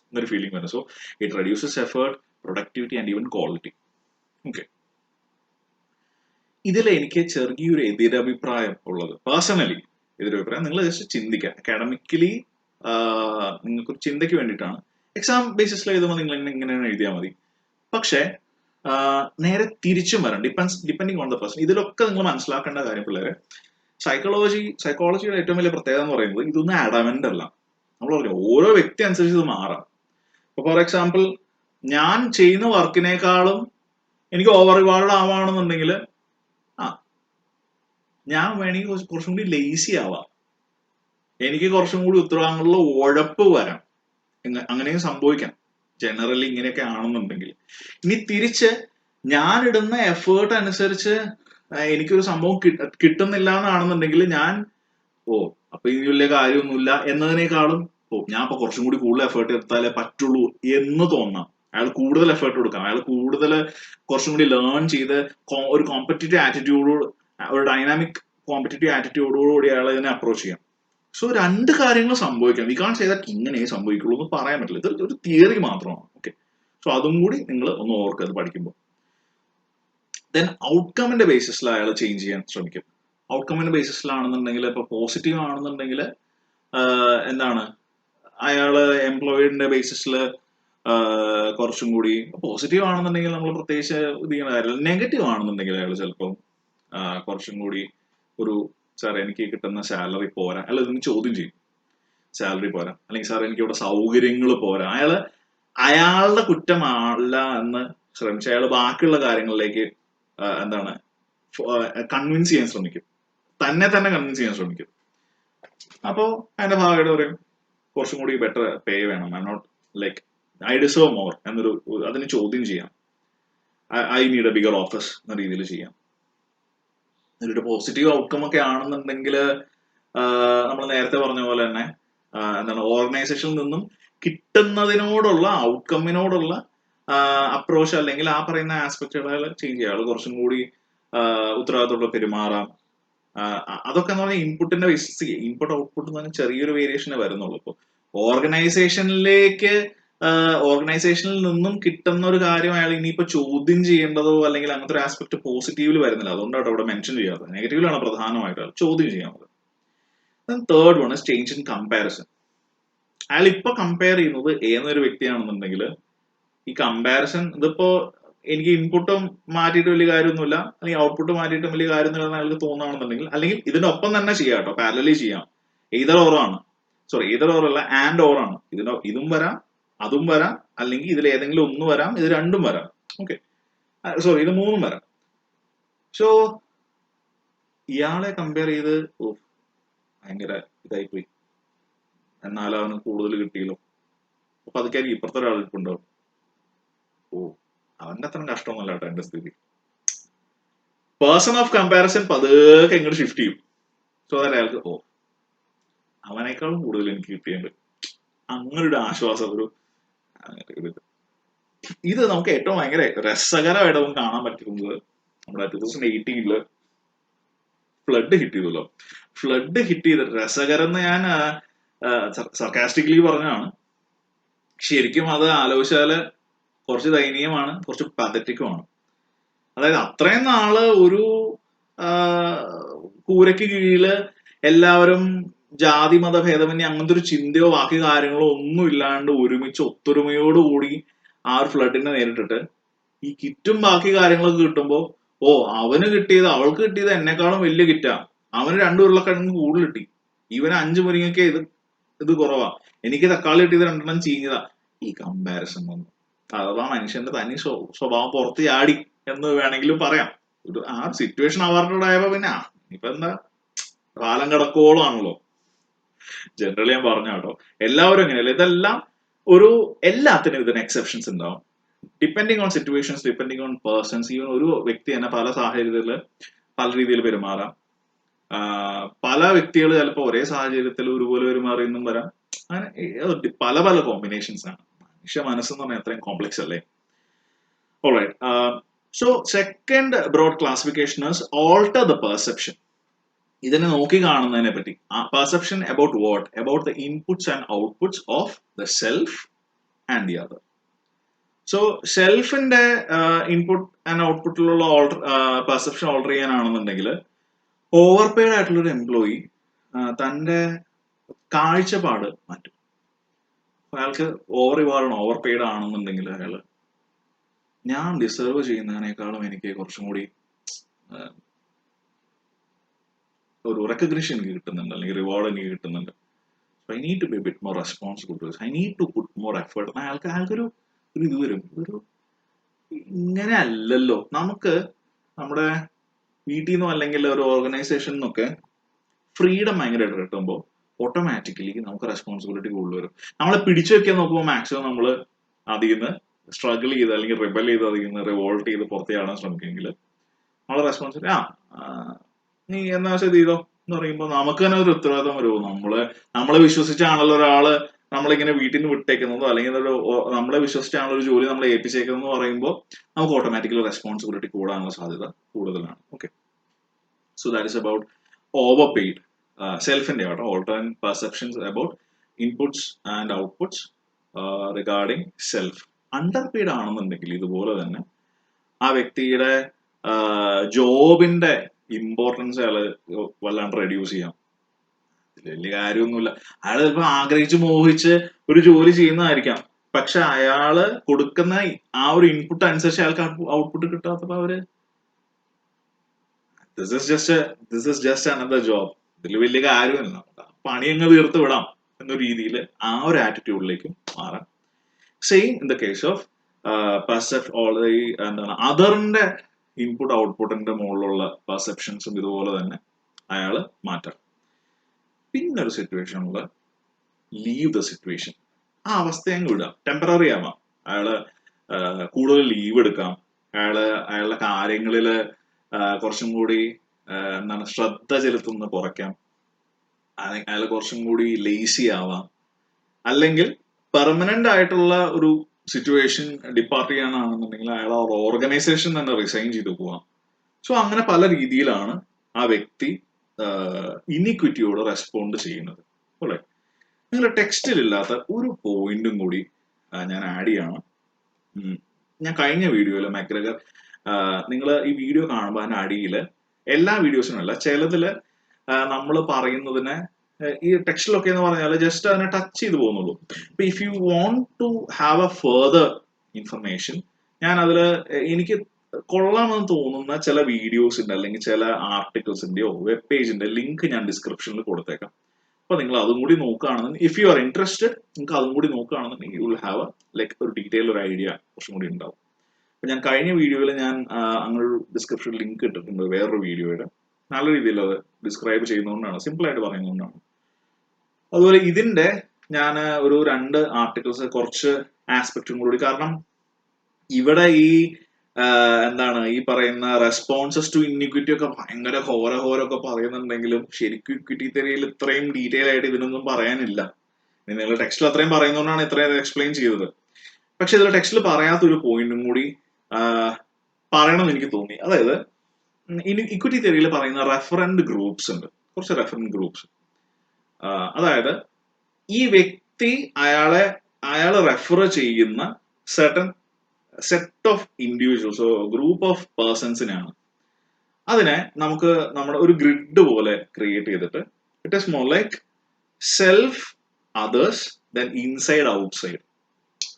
എന്നൊരു ഫീലിംഗ് വരും. So it reduces effort, productivity and even quality. Okay, ഇതിൽ എനിക്ക് ചെറിയൊരു എതിരഭിപ്രായം ഉള്ളത്, പേഴ്സണലി എതിരഭിപ്രായം, നിങ്ങൾ ജസ്റ്റ് ചിന്തിക്കുക, അക്കാഡമിക്കലി നിങ്ങൾക്ക് ചിന്തയ്ക്ക് വേണ്ടിയിട്ടാണ്. എക്സാം ബേസിസിൽ എഴുതുമ്പോൾ നിങ്ങൾ ഇങ്ങനെ എഴുതിയാൽ മതി. പക്ഷേ നേരെ തിരിച്ചും വരാം, ഡിപ്പെൻഡിങ് ഓൺ ദ പേഴ്സൺ. ഇതിലൊക്കെ നിങ്ങൾ മനസ്സിലാക്കേണ്ട കാര്യം പിള്ളേരെ, സൈക്കോളജിയുടെ ഏറ്റവും വലിയ പ്രത്യേകത എന്ന് പറയുന്നത് ഇതൊന്നും അഡമന്റ് അല്ല. നമ്മൾ പറഞ്ഞു ഓരോ വ്യക്തി അനുസരിച്ച് ഇത് മാറാം. ഇപ്പൊ ഫോർ എക്സാമ്പിൾ, ഞാൻ ചെയ്യുന്ന വർക്കിനേക്കാളും എനിക്ക് ഓവർ റിവാർഡ് ആവാണെന്നുണ്ടെങ്കിൽ ആ ഞാൻ വേണമെങ്കിൽ കുറച്ചും കൂടി ലേസി ആവാം, എനിക്ക് കുറച്ചും കൂടി ഉത്തരവാദിത്തങ്ങളുള്ള ഉഴപ്പ് വരാം, അങ്ങനെയും സംഭവിക്കാം ജനറലി ഇങ്ങനെയൊക്കെ ആണെന്നുണ്ടെങ്കിൽ. ഇനി തിരിച്ച് ഞാൻ ഇടുന്ന എഫേർട്ട് അനുസരിച്ച് എനിക്കൊരു സംഭവം കിട്ടുന്നില്ല എന്നാണെന്നുണ്ടെങ്കിൽ ഞാൻ അപ്പൊ ഇനി വലിയ കാര്യമൊന്നുമില്ല എന്നതിനേക്കാളും ഞാൻ അപ്പൊ കുറച്ചും കൂടി കൂടുതൽ എഫേർട്ട് എടുത്താലേ പറ്റുള്ളൂ എന്ന് തോന്നാം. അയാൾ കൂടുതൽ എഫേർട്ട് കൊടുക്കാം, അയാൾ കൂടുതൽ കുറച്ചും കൂടി ലേൺ ചെയ്ത് ഒരു കോമ്പറ്റീറ്റീവ് ആറ്റിറ്റ്യൂഡോട്, ഒരു ഡൈനാമിക് കോമ്പറ്റീറ്റീവ് ആറ്റിറ്റ്യൂഡോടുകൂടി അയാൾ ഇതിനെ അപ്രോച്ച് ചെയ്യാം. സോ രണ്ട് കാര്യങ്ങൾ സംഭവിക്കാം. വി കാൺ സേ ദാറ്റ് ഇങ്ങനെ സംഭവിക്കുള്ളൂ എന്ന് പറയാൻ പറ്റില്ല, ഇത് ഒരു തിയറി മാത്രമാണ്. ഓക്കെ, സോ അതും കൂടി നിങ്ങൾ ഒന്ന് ഓർക്കുക അത് പഠിക്കുമ്പോൾ. ദെൻ ഔട്ട്കമിന്റെ ബേസിസിൽ അയാൾ ചേഞ്ച് ചെയ്യാൻ ശ്രമിക്കും. ഔട്ട്കമിന്റെ ബേസിസിലാണെന്നുണ്ടെങ്കിൽ ഇപ്പൊ പോസിറ്റീവ് ആണെന്നുണ്ടെങ്കിൽ എന്താണ് അയാള് എംപ്ലോയിഡിന്റെ ബേസിസിൽ കുറച്ചും കൂടി പോസിറ്റീവ് ആണെന്നുണ്ടെങ്കിൽ നമ്മൾ പ്രത്യേകിച്ച് ഇത് ചെയ്യുന്ന കാര്യമില്ല. നെഗറ്റീവ് ആണെന്നുണ്ടെങ്കിൽ അയാൾ ചിലപ്പം കുറച്ചും കൂടി ഒരു സാർ എനിക്ക് കിട്ടുന്ന സാലറി പോരാ, അല്ല ഇതിന് ചോദ്യം ചെയ്യും, സാലറി പോരാ, അല്ലെങ്കിൽ സാർ എനിക്ക് ഇവിടെ സൗകര്യങ്ങൾ പോരാ. അയാളുടെ കുറ്റമല്ല എന്ന് ശ്രമിച്ച് അയാൾ ബാക്കിയുള്ള കാര്യങ്ങളിലേക്ക് എന്താണ് കൺവിൻസ് ചെയ്യാൻ ശ്രമിക്കും, തന്നെ കൺവിൻസ് ചെയ്യാൻ ശ്രമിക്കും. അപ്പോ അതിന്റെ ഭാഗമായിട്ട് പറയും കുറച്ചും കൂടി ബെറ്റർ പേ വേണം, I not like I deserve more എന്നൊരു അതിന് ചോദ്യം ചെയ്യാം, I need a bigger office എന്ന രീതിയിൽ ചെയ്യാം. ഒരു പോസിറ്റീവ് ഔട്ട്കം ഒക്കെ ആണെന്നുണ്ടെങ്കിൽ നമ്മൾ നേരത്തെ പറഞ്ഞ പോലെ തന്നെ എന്താണ് ഓർഗനൈസേഷനിൽ നിന്നും കിട്ടുന്നതിനോടുള്ള ഔട്ട്കമ്മിനോടുള്ള അപ്രോച്ച് അല്ലെങ്കിൽ ആ പറയുന്ന ആസ്പെക്റ്റുകൾ ചേഞ്ച് ചെയ്യുക. ആൾ കുറച്ചും കൂടി ഉത്തരവാദിത്തത്തോടെ പെരുമാറാം. അതൊക്കെ എന്ന് പറഞ്ഞാൽ ഇൻപുട്ടിന്റെ ബേസിസ്, ഇൻപുട്ട് ഔട്ട്പുട്ട് എന്ന് പറഞ്ഞാൽ ചെറിയൊരു വേരിയേഷനെ വരുന്നുള്ളൂ. ഇപ്പോൾ ഓർഗനൈസേഷനിൽ നിന്നും കിട്ടുന്ന ഒരു കാര്യം അയാൾ ഇനിയിപ്പോ ചോദ്യം ചെയ്യേണ്ടതോ അല്ലെങ്കിൽ അങ്ങനത്തെ ഒരു ആസ്പെക്ട് പോസിറ്റീവിൽ വരുന്നില്ല, അതുകൊണ്ടാണ് അവിടെ മെൻഷൻ ചെയ്യാത്തത്. നെഗറ്റീവിലാണ് പ്രധാനമായിട്ട് ചോദ്യം ചെയ്യാനുള്ളത്. Third one is change in comparison. അയാൾ ഇപ്പൊ കമ്പയർ ചെയ്യുന്നത് ഏതൊരു വ്യക്തിയാണെന്നുണ്ടെങ്കിൽ ഈ കമ്പാരിസൺ ഇതിപ്പോ എനിക്ക് ഇൻപുട്ടും മാറ്റിയിട്ട് വലിയ കാര്യമൊന്നുമില്ല, അല്ലെങ്കിൽ ഔട്ട്പുട്ട് മാറ്റിയിട്ടും വലിയ കാര്യമൊന്നുമില്ല അയാൾക്ക് തോന്നുകയാണെന്നുണ്ടെങ്കിൽ, അല്ലെങ്കിൽ ഇതിന്റെ ഒപ്പം തന്നെ ചെയ്യാം കേട്ടോ, പാരലലി ചെയ്യാം. എയ്തർ ഓർ ആണ്, സോറി എയ്തർ ഓർ അല്ല ആൻഡ് ഓർ ആണ്. ഇതും വരാം അതും വരാം, അല്ലെങ്കിൽ ഇതിൽ ഏതെങ്കിലും ഒന്ന് വരാം, ഇത് രണ്ടും വരാം. ഓക്കെ, സോറി ഇത് മൂന്നും വരാം. സോ ഇയാളെ കമ്പയർ ചെയ്ത് ഭയങ്കര ഇതായിപ്പോയി, എന്നാലും അവന് കൂടുതൽ കിട്ടിയല്ലോ, അപ്പൊ അതൊക്കെ ഇപ്പുറത്തെ ഒരാളിപ്പുണ്ടാവും, അവന്റെ അത്ര കഷ്ടമൊന്നുമല്ല കേട്ടോ എന്റെ സ്ഥിതി. പേഴ്സൺ ഓഫ് കമ്പാരിസൺ പതുക്കെ ഇങ്ങോട്ട് ഷിഫ്റ്റ് ചെയ്യും. സോ അതായത് അയാൾക്ക് അവനേക്കാളും കൂടുതൽ എനിക്ക് കിട്ടിയുണ്ട്, അങ്ങനെ ഒരു ആശ്വാസം, ഇത് നമുക്ക് ഏറ്റവും ഭയങ്കര രസകരമായിട്ട് നമുക്ക് കാണാൻ പറ്റുന്നത് നമ്മുടെ 2018 ഫ്ലഡ് ഹിറ്റ് ചെയ്തല്ലോ. ഫ്ലഡ് ഹിറ്റ് ചെയ്ത് രസകരം എന്ന് ഞാൻ സർക്കാസ്റ്റിക്കലി പറഞ്ഞതാണ്. ശരിക്കും അത് ആലോചിച്ചാല് കുറച്ച് ദയനീയമാണ്, കുറച്ച് പതറ്റിക്കുമാണ്. അതായത് അത്രയും നാള് ഒരു കൂരയ്ക്ക് കീഴില് എല്ലാവരും ജാതി മത ഭേദമന്യേ അങ്ങനത്തെ ഒരു ചിന്തയോ ബാക്കി കാര്യങ്ങളോ ഒന്നും ഇല്ലാണ്ട് ഒരുമിച്ച് ഒത്തൊരുമയോടുകൂടി ആ ഒരു ഫ്ലഡിനെ നേരിട്ടിട്ട് ഈ കിറ്റും ബാക്കി കാര്യങ്ങളൊക്കെ കിട്ടുമ്പോ അവന് കിട്ടിയത് അവൾക്ക് കിട്ടിയത് എന്നെക്കാളും വലിയ കിറ്റാ, അവന് 2 ഉരുളക്കിഴങ്ങ് കൂടുതൽ കിട്ടി, ഇവന് 5 മുരിങ്ങയ്ക്ക് ഇത് കുറവാ, എനിക്ക് തക്കാളി കിട്ടിയത് 2 ചീഞ്ഞതാ. ഈ കമ്പാരിസൺ വന്നു, അഥവാ മനുഷ്യന്റെ തനി സ്വഭാവം പുറത്ത് ചാടി എന്ന് വേണമെങ്കിലും പറയാം. ആ സിറ്റുവേഷൻ അവരുടെ ആയപ്പോ പിന്നെ ഇപ്പൊ എന്താ കാലം കിടക്കോളം ആണല്ലോ. ജനറലി ഞാൻ പറഞ്ഞ കേട്ടോ, എല്ലാവരും അങ്ങനെയല്ല. ഇതെല്ലാം എല്ലാത്തിനും ഇതിന് എക്സെപ്ഷൻസ് ഉണ്ടാവും, depending on situations, depending on persons. Even ഒരു വ്യക്തി തന്നെ പല സാഹചര്യത്തില് പല രീതിയിൽ പെരുമാറാം. പല വ്യക്തികൾ ചിലപ്പോൾ ഒരേ സാഹചര്യത്തിൽ ഒരുപോലെ പെരുമാറിയെന്നും വരാം. അങ്ങനെ പല പല കോമ്പിനേഷൻസ് ആണ്. മനുഷ്യ മനസ്സെന്ന് പറഞ്ഞാൽ അത്രയും കോംപ്ലക്സ് അല്ലേ. Alright, so second broad classification is alter the perception. ഇതിനെ നോക്കി കാണുന്നതിനെ പറ്റി, perception about what, about the inputs and outputs of the self and the other. So സെൽഫിന്റെ ഇൻപുട്ട് ആൻഡ് ഔട്ട്പുട്ടിലുള്ള പെർസെപ്ഷൻ ഓൾട്ടർ ചെയ്യാനാണെന്നുണ്ടെങ്കിൽ ഓവർ പെയ്ഡ് ആയിട്ടുള്ള ഒരു എംപ്ലോയി തന്റെ കാഴ്ചപ്പാട് മാറ്റും. അയാൾക്ക് ഓവർ റിവാർഡ് ഓവർ പെയ്ഡ് ആണെന്നുണ്ടെങ്കിൽ അയാൾ ഞാൻ ഡിസേർവ് ചെയ്യുന്നതിനേക്കാളും എനിക്ക് കുറച്ചും കൂടി ഒരു റെക്കഗ്നിഷൻ എനിക്ക് കിട്ടുന്നുണ്ട്, അല്ലെങ്കിൽ റിവാർഡ് എനിക്ക് കിട്ടുന്നുണ്ട്. I need to be bit more responsible, I need to put more effort. ആൾക്കൊരു ഇത് വരും, ഒരു ഇങ്ങനെ അല്ലല്ലോ. നമുക്ക് നമ്മുടെ വീട്ടിൽ നിന്നോ അല്ലെങ്കിൽ ഒരു ഓർഗനൈസേഷനിൽ നിന്നൊക്കെ ഫ്രീഡം ഭയങ്കരമായിട്ട് കിട്ടുമ്പോൾ ഓട്ടോമാറ്റിക്കലി നമുക്ക് റെസ്പോൺസിബിലിറ്റി കൂടുതൽ വരും. നമ്മളെ പിടിച്ചു വെക്കാൻ നോക്കുമ്പോൾ മാക്സിമം നമ്മൾ അതിൽ നിന്ന് സ്ട്രഗിൾ ചെയ്ത് അല്ലെങ്കിൽ റിബൽ ചെയ്ത് അതിൽ നിന്ന് റിവോൾട്ട് ചെയ്ത് പുറത്ത് ചാടാൻ ശ്രമിക്കുമെങ്കിൽ നമ്മളെ റെസ്പോൺസിബിലിറ്റി നീ എന്നാ ശരി ചെയ്തോ എന്ന് പറയുമ്പോൾ നമുക്ക് തന്നെ ഒരു ഉത്തരവാദിത്തം വരുമോ. നമ്മളെ വിശ്വസിച്ചാണല്ലോ ഒരാള് നമ്മളിങ്ങനെ വീട്ടിൽ നിന്ന് വിട്ടേക്കുന്നതോ അല്ലെങ്കിൽ നമ്മളെ വിശ്വസിച്ചാണല്ലോ ഒരു ജോലി നമ്മളെ ഏൽപ്പിച്ചേക്കുന്നതെന്ന് പറയുമ്പോൾ നമുക്ക് ഓട്ടോമാറ്റിക്കലി റെസ്പോൺസിബിലിറ്റി കൂടാനുള്ള സാധ്യത കൂടുതലാണ്. Okay, so that is about over paid. സെൽഫിന്റെ auto alternate perceptions about inputs and outputs regarding self. Under paid ആണെന്നുണ്ടെങ്കിൽ ഇതുപോലെ തന്നെ ആ വ്യക്തിയുടെ ജോബിന്റെ ഇമ്പോർട്ടൻസ് അയാൾ വല്ലാണ്ട് റെഡ്യൂസ് ചെയ്യാം. വലിയ കാര്യമൊന്നുമില്ല. അയാൾ ചിലപ്പോൾ ആഗ്രഹിച്ച് മോഹിച്ച് ഒരു ജോലി ചെയ്യുന്നതായിരിക്കാം, പക്ഷെ അയാള് കൊടുക്കുന്ന ആ ഒരു ഇൻപുട്ട് അനുസരിച്ച് അയാൾക്ക് ഔട്ട്പുട്ട് കിട്ടാത്തപ്പോ അവര് this is just another job, ഇതിൽ വലിയ കാര്യമല്ല, പണി അങ്ങ് തീർത്ത് വിടാം എന്ന രീതിയിൽ ആ ഒരു ആറ്റിറ്റ്യൂഡിലേക്ക് മാറാം. Same in the case of എന്താണ് അതറിന്റെ ഇൻപുട്ട് ഔട്ട്പുട്ടിന്റെ മുകളിലുള്ള പെർസെപ്ഷൻസും ഇതുപോലെ തന്നെ അയാൾ മാറ്റാം. പിന്നെ ഒരു സിറ്റുവേഷനിൽ ലീവ് ദ സിറ്റുവേഷൻ, ആ അവസ്ഥ അങ്ങ് വിടാം, ടെമ്പററി ആവാം. അയാള് കൂടുതൽ ലീവ് എടുക്കാം, അയാളുടെ കാര്യങ്ങളില് കുറച്ചും കൂടി എന്താണ് ശ്രദ്ധ ചെലുത്തുന്നത് കുറയ്ക്കാം, അയാൾ കുറച്ചും കൂടി ലേസി ആവാം, അല്ലെങ്കിൽ പെർമനന്റ് ആയിട്ടുള്ള ഒരു സിറ്റുവേഷൻ ഡിപ്പാർട്ട് ചെയ്യാനാണെന്നുണ്ടെങ്കിൽ അയാൾ ആ ഓർഗനൈസേഷൻ തന്നെ റിസൈൻ ചെയ്ത് പോവാം. സോ അങ്ങനെ പല രീതിയിലാണ് ആ വ്യക്തി ഇനിക്വിറ്റിയോട് റെസ്പോണ്ട് ചെയ്യുന്നത്. അല്ലേ? നിങ്ങളുടെ ടെക്സ്റ്റിലില്ലാത്ത ഒരു പോയിന്റും കൂടി ഞാൻ ആഡ് ചെയ്യാണ്. ഞാൻ കഴിഞ്ഞ വീഡിയോയിൽ മാക്ഗ്രഗർ, നിങ്ങൾ ഈ വീഡിയോ കാണുമ്പോൾ അതിന്റെ അടിയിൽ എല്ലാ വീഡിയോസിനും അല്ല, ചിലതില് നമ്മൾ പറയുന്നതിനെ ഈ ടെക്സ്റ്റിലൊക്കെ എന്ന് പറഞ്ഞാൽ ജസ്റ്റ് അതിനെ ടച്ച് ചെയ്ത് പോകുന്നുള്ളൂ. അപ്പൊ if you want to have a further information, ഞാൻ അതില് എനിക്ക് കൊള്ളാമെന്ന് തോന്നുന്ന ചില വീഡിയോസിന്റെ അല്ലെങ്കിൽ ചില ആർട്ടിക്കിൾസിന്റെയോ വെബ് പേജിന്റെ ലിങ്ക് ഞാൻ ഡിസ്ക്രിപ്ഷനിൽ കൊടുത്തേക്കാം. അപ്പൊ നിങ്ങൾ അതും കൂടി നോക്കുകയാണെന്നുണ്ടെങ്കിൽ, ഇഫ് യു ആർ ഇൻട്രസ്റ്റഡ്, നിങ്ങൾക്ക് അതും കൂടി നോക്കുകയാണെന്നുണ്ടെങ്കിൽ യു വിൽ ഹാവ് ലൈക്ക് ഒരു ഡീറ്റെയിൽ ഒരു ഐഡിയ കുറച്ചും കൂടി ഉണ്ടാവും. അപ്പൊ ഞാൻ കഴിഞ്ഞ വീഡിയോയിൽ ഞാൻ അങ്ങനെ ഒരു ഡിസ്ക്രിപ്ഷൻ ലിങ്ക് ഇട്ടിട്ടുണ്ട് വേറൊരു വീഡിയോയുടെ. നല്ല രീതിയിൽ അത് ഡിസ്ക്രൈബ് ചെയ്യുന്നതുകൊണ്ടാണ്, സിമ്പിൾ ആയിട്ട് പറയുന്നതുകൊണ്ടാണ്. അതുപോലെ ഇതിന്റെ ഞാൻ ഒരു 2 ആർട്ടിക്കിൾസ് കുറച്ച് ആസ്പെക്റ്റും കൂടി, കാരണം ഇവിടെ ഈ എന്താണ് ഈ പറയുന്ന റെസ്പോൺസസ് ടു ഇന്നിക്വിറ്റി ഒക്കെ ഭയങ്കര ഹോരൊക്കെ പറയുന്നുണ്ടെങ്കിലും ശരിക്കും ഇക്വിറ്റി തിയറിയിൽ ഇത്രയും ഡീറ്റെയിൽ ആയിട്ട് ഇതിനൊന്നും പറയാനില്ല. നിങ്ങൾ ടെക്സ്റ്റിൽ അത്രയും പറയുന്നതുകൊണ്ടാണ് ഇത്രയും എക്സ്പ്ലെയിൻ ചെയ്തത്. പക്ഷെ ഇതിൽ ടെക്സ്റ്റിൽ പറയാത്തൊരു പോയിന്റും കൂടി പറയണമെന്ന് എനിക്ക് തോന്നി. അതായത് ഇക്വിറ്റി തിയറിയിൽ പറയുന്ന റെഫറന്റ് ഗ്രൂപ്പ്സ് ഉണ്ട്, കുറച്ച് റെഫറന്റ് ഗ്രൂപ്പ്സ്. അതായത് ഈ വ്യക്തി അയാളെ റെഫർ ചെയ്യുന്ന certain set of individuals, group of പേഴ്സൺസിനാണ്. അതിനെ നമുക്ക് നമ്മുടെ ഒരു ഗ്രിഡ് പോലെ ക്രിയേറ്റ് ചെയ്തിട്ട് it is more like self, others, then inside, outside,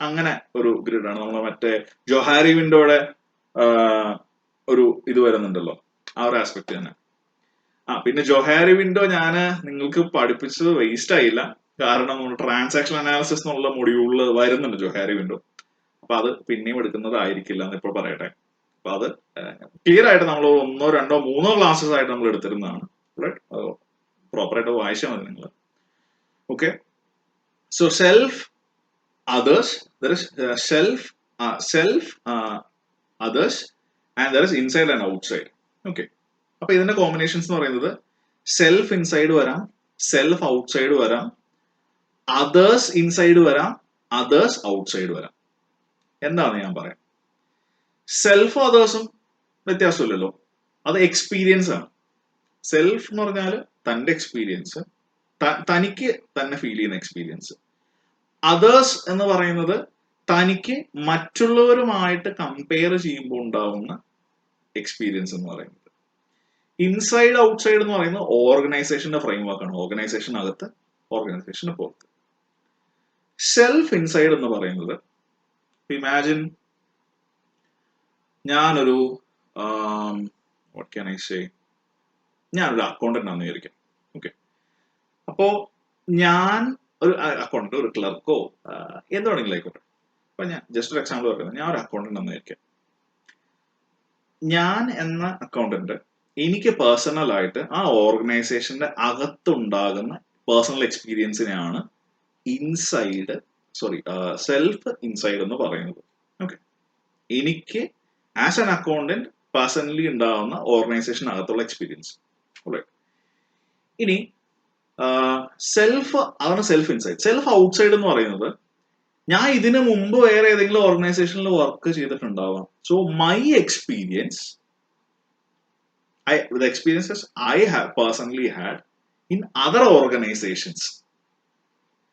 അങ്ങനെ ഒരു ഗ്രിഡാണ്. നമ്മൾ മറ്റേ ജൊഹാരി വിൻഡോയുടെ ഒരു ഇത് വരുന്നുണ്ടല്ലോ, ആ ഒരു ആസ്പെക്ട് തന്നെ. പിന്നെ ജൊഹാരി വിൻഡോ ഞാൻ നിങ്ങൾക്ക് പഠിപ്പിച്ചത് വേസ്റ്റ് ആയില്ല, കാരണം ട്രാൻസാക്ഷൻ അനാലിസിസ് എന്നുള്ള മൊഡ്യൂളിൽ വരുന്നുണ്ട് ജൊഹാരി വിൻഡോ. അപ്പൊ അത് പിന്നെയും എടുക്കുന്നതായിരിക്കില്ല എന്ന് ഇപ്പോൾ പറയട്ടെ. അപ്പൊ അത് ക്ലിയർ ആയിട്ട് നമ്മൾ 1, 2, 3 ക്ലാസ്സസ് ആയിട്ട് നമ്മൾ എടുത്തിരുന്നതാണ്. പ്രോപ്പറായിട്ട് വായിച്ചാൽ മതി നിങ്ങൾ. Okay, so self, others, there is self, others, and there is inside and outside. Okay, അപ്പൊ ഇതിന്റെ കോമ്പിനേഷൻസ് എന്ന് പറയുന്നത് സെൽഫ് ഇൻസൈഡ് വരാം, സെൽഫ് ഔട്ട്സൈഡ് വരാം, അതേഴ്സ് ഇൻസൈഡ് വരാം, അതേഴ്സ് ഔട്ട്സൈഡ് വരാം. എന്താണ് ഞാൻ പറയാം, സെൽഫും അതേഴ്സും വ്യത്യാസമില്ലല്ലോ, അത് എക്സ്പീരിയൻസ് ആണ്. സെൽഫ് എന്ന് പറഞ്ഞാൽ തന്റെ എക്സ്പീരിയൻസ്, തനിക്ക് തന്നെ ഫീൽ ചെയ്യുന്ന എക്സ്പീരിയൻസ്. അതേഴ്സ് എന്ന് പറയുന്നത് തനിക്ക് മറ്റുള്ളവരുമായിട്ട് കമ്പയർ ചെയ്യുമ്പോൾ ഉണ്ടാവുന്ന എക്സ്പീരിയൻസ് എന്ന് പറയുന്നത്. ഇൻസൈഡ് ഔട്ട്സൈഡ് എന്ന് പറയുന്നത് ഓർഗനൈസേഷന്റെ ഫ്രെയിംവർക്കാണ്, ഓർഗനൈസേഷനകത്ത്, ഓർഗനൈസേഷന് പുറത്ത്. സെൽഫ് ഇൻസൈഡ് എന്ന് പറയുന്നത്, ഇമാജിൻ ഞാനൊരു വാട്ട് ക്യാൻ ഐ സേ, ഞാനൊരു അക്കൗണ്ടന്റ് ആണെന്ന് വിചാരിക്കാം. ഓക്കെ, അപ്പോ ഞാൻ ഒരു അക്കൗണ്ടന്റ്, ഒരു ക്ലർക്കോ എന്ത് വേണമെങ്കിലും ആയിക്കോട്ടെ. അപ്പൊ ഞാൻ ജസ്റ്റ് ഒരു എക്സാമ്പിൾ പറയുന്നത്, ഞാൻ ഒരു അക്കൗണ്ടന്റ് ആണെന്ന് വിചാരിക്കാം. ഞാൻ എന്ന അക്കൗണ്ടന്റ് എനിക്ക് പേഴ്സണൽ ആയിട്ട് ആ ഓർഗനൈസേഷന്റെ അകത്തുണ്ടാകുന്ന പേഴ്സണൽ എക്സ്പീരിയൻസിനെയാണ് ഇൻസൈഡ് സെൽഫ് ഇൻസൈഡ് എന്ന് പറയുന്നത്. ഓക്കെ, എനിക്ക് ആസ് ആൻ അക്കൗണ്ടന്റ് പേഴ്സണലി ഉണ്ടാകുന്ന ഓർഗനൈസേഷനകത്തുള്ള എക്സ്പീരിയൻസ്. ഇനി അതാണ് സെൽഫ് ഇൻസൈഡ്. സെൽഫ് ഔട്ട്സൈഡ് എന്ന് പറയുന്നത്, ഞാൻ ഇതിനു മുമ്പ് വേറെ ഏതെങ്കിലും ഓർഗനൈസേഷനിൽ വർക്ക് ചെയ്തിട്ടുണ്ടാവാം. So my experience, the experiences I have personally had in other organizations.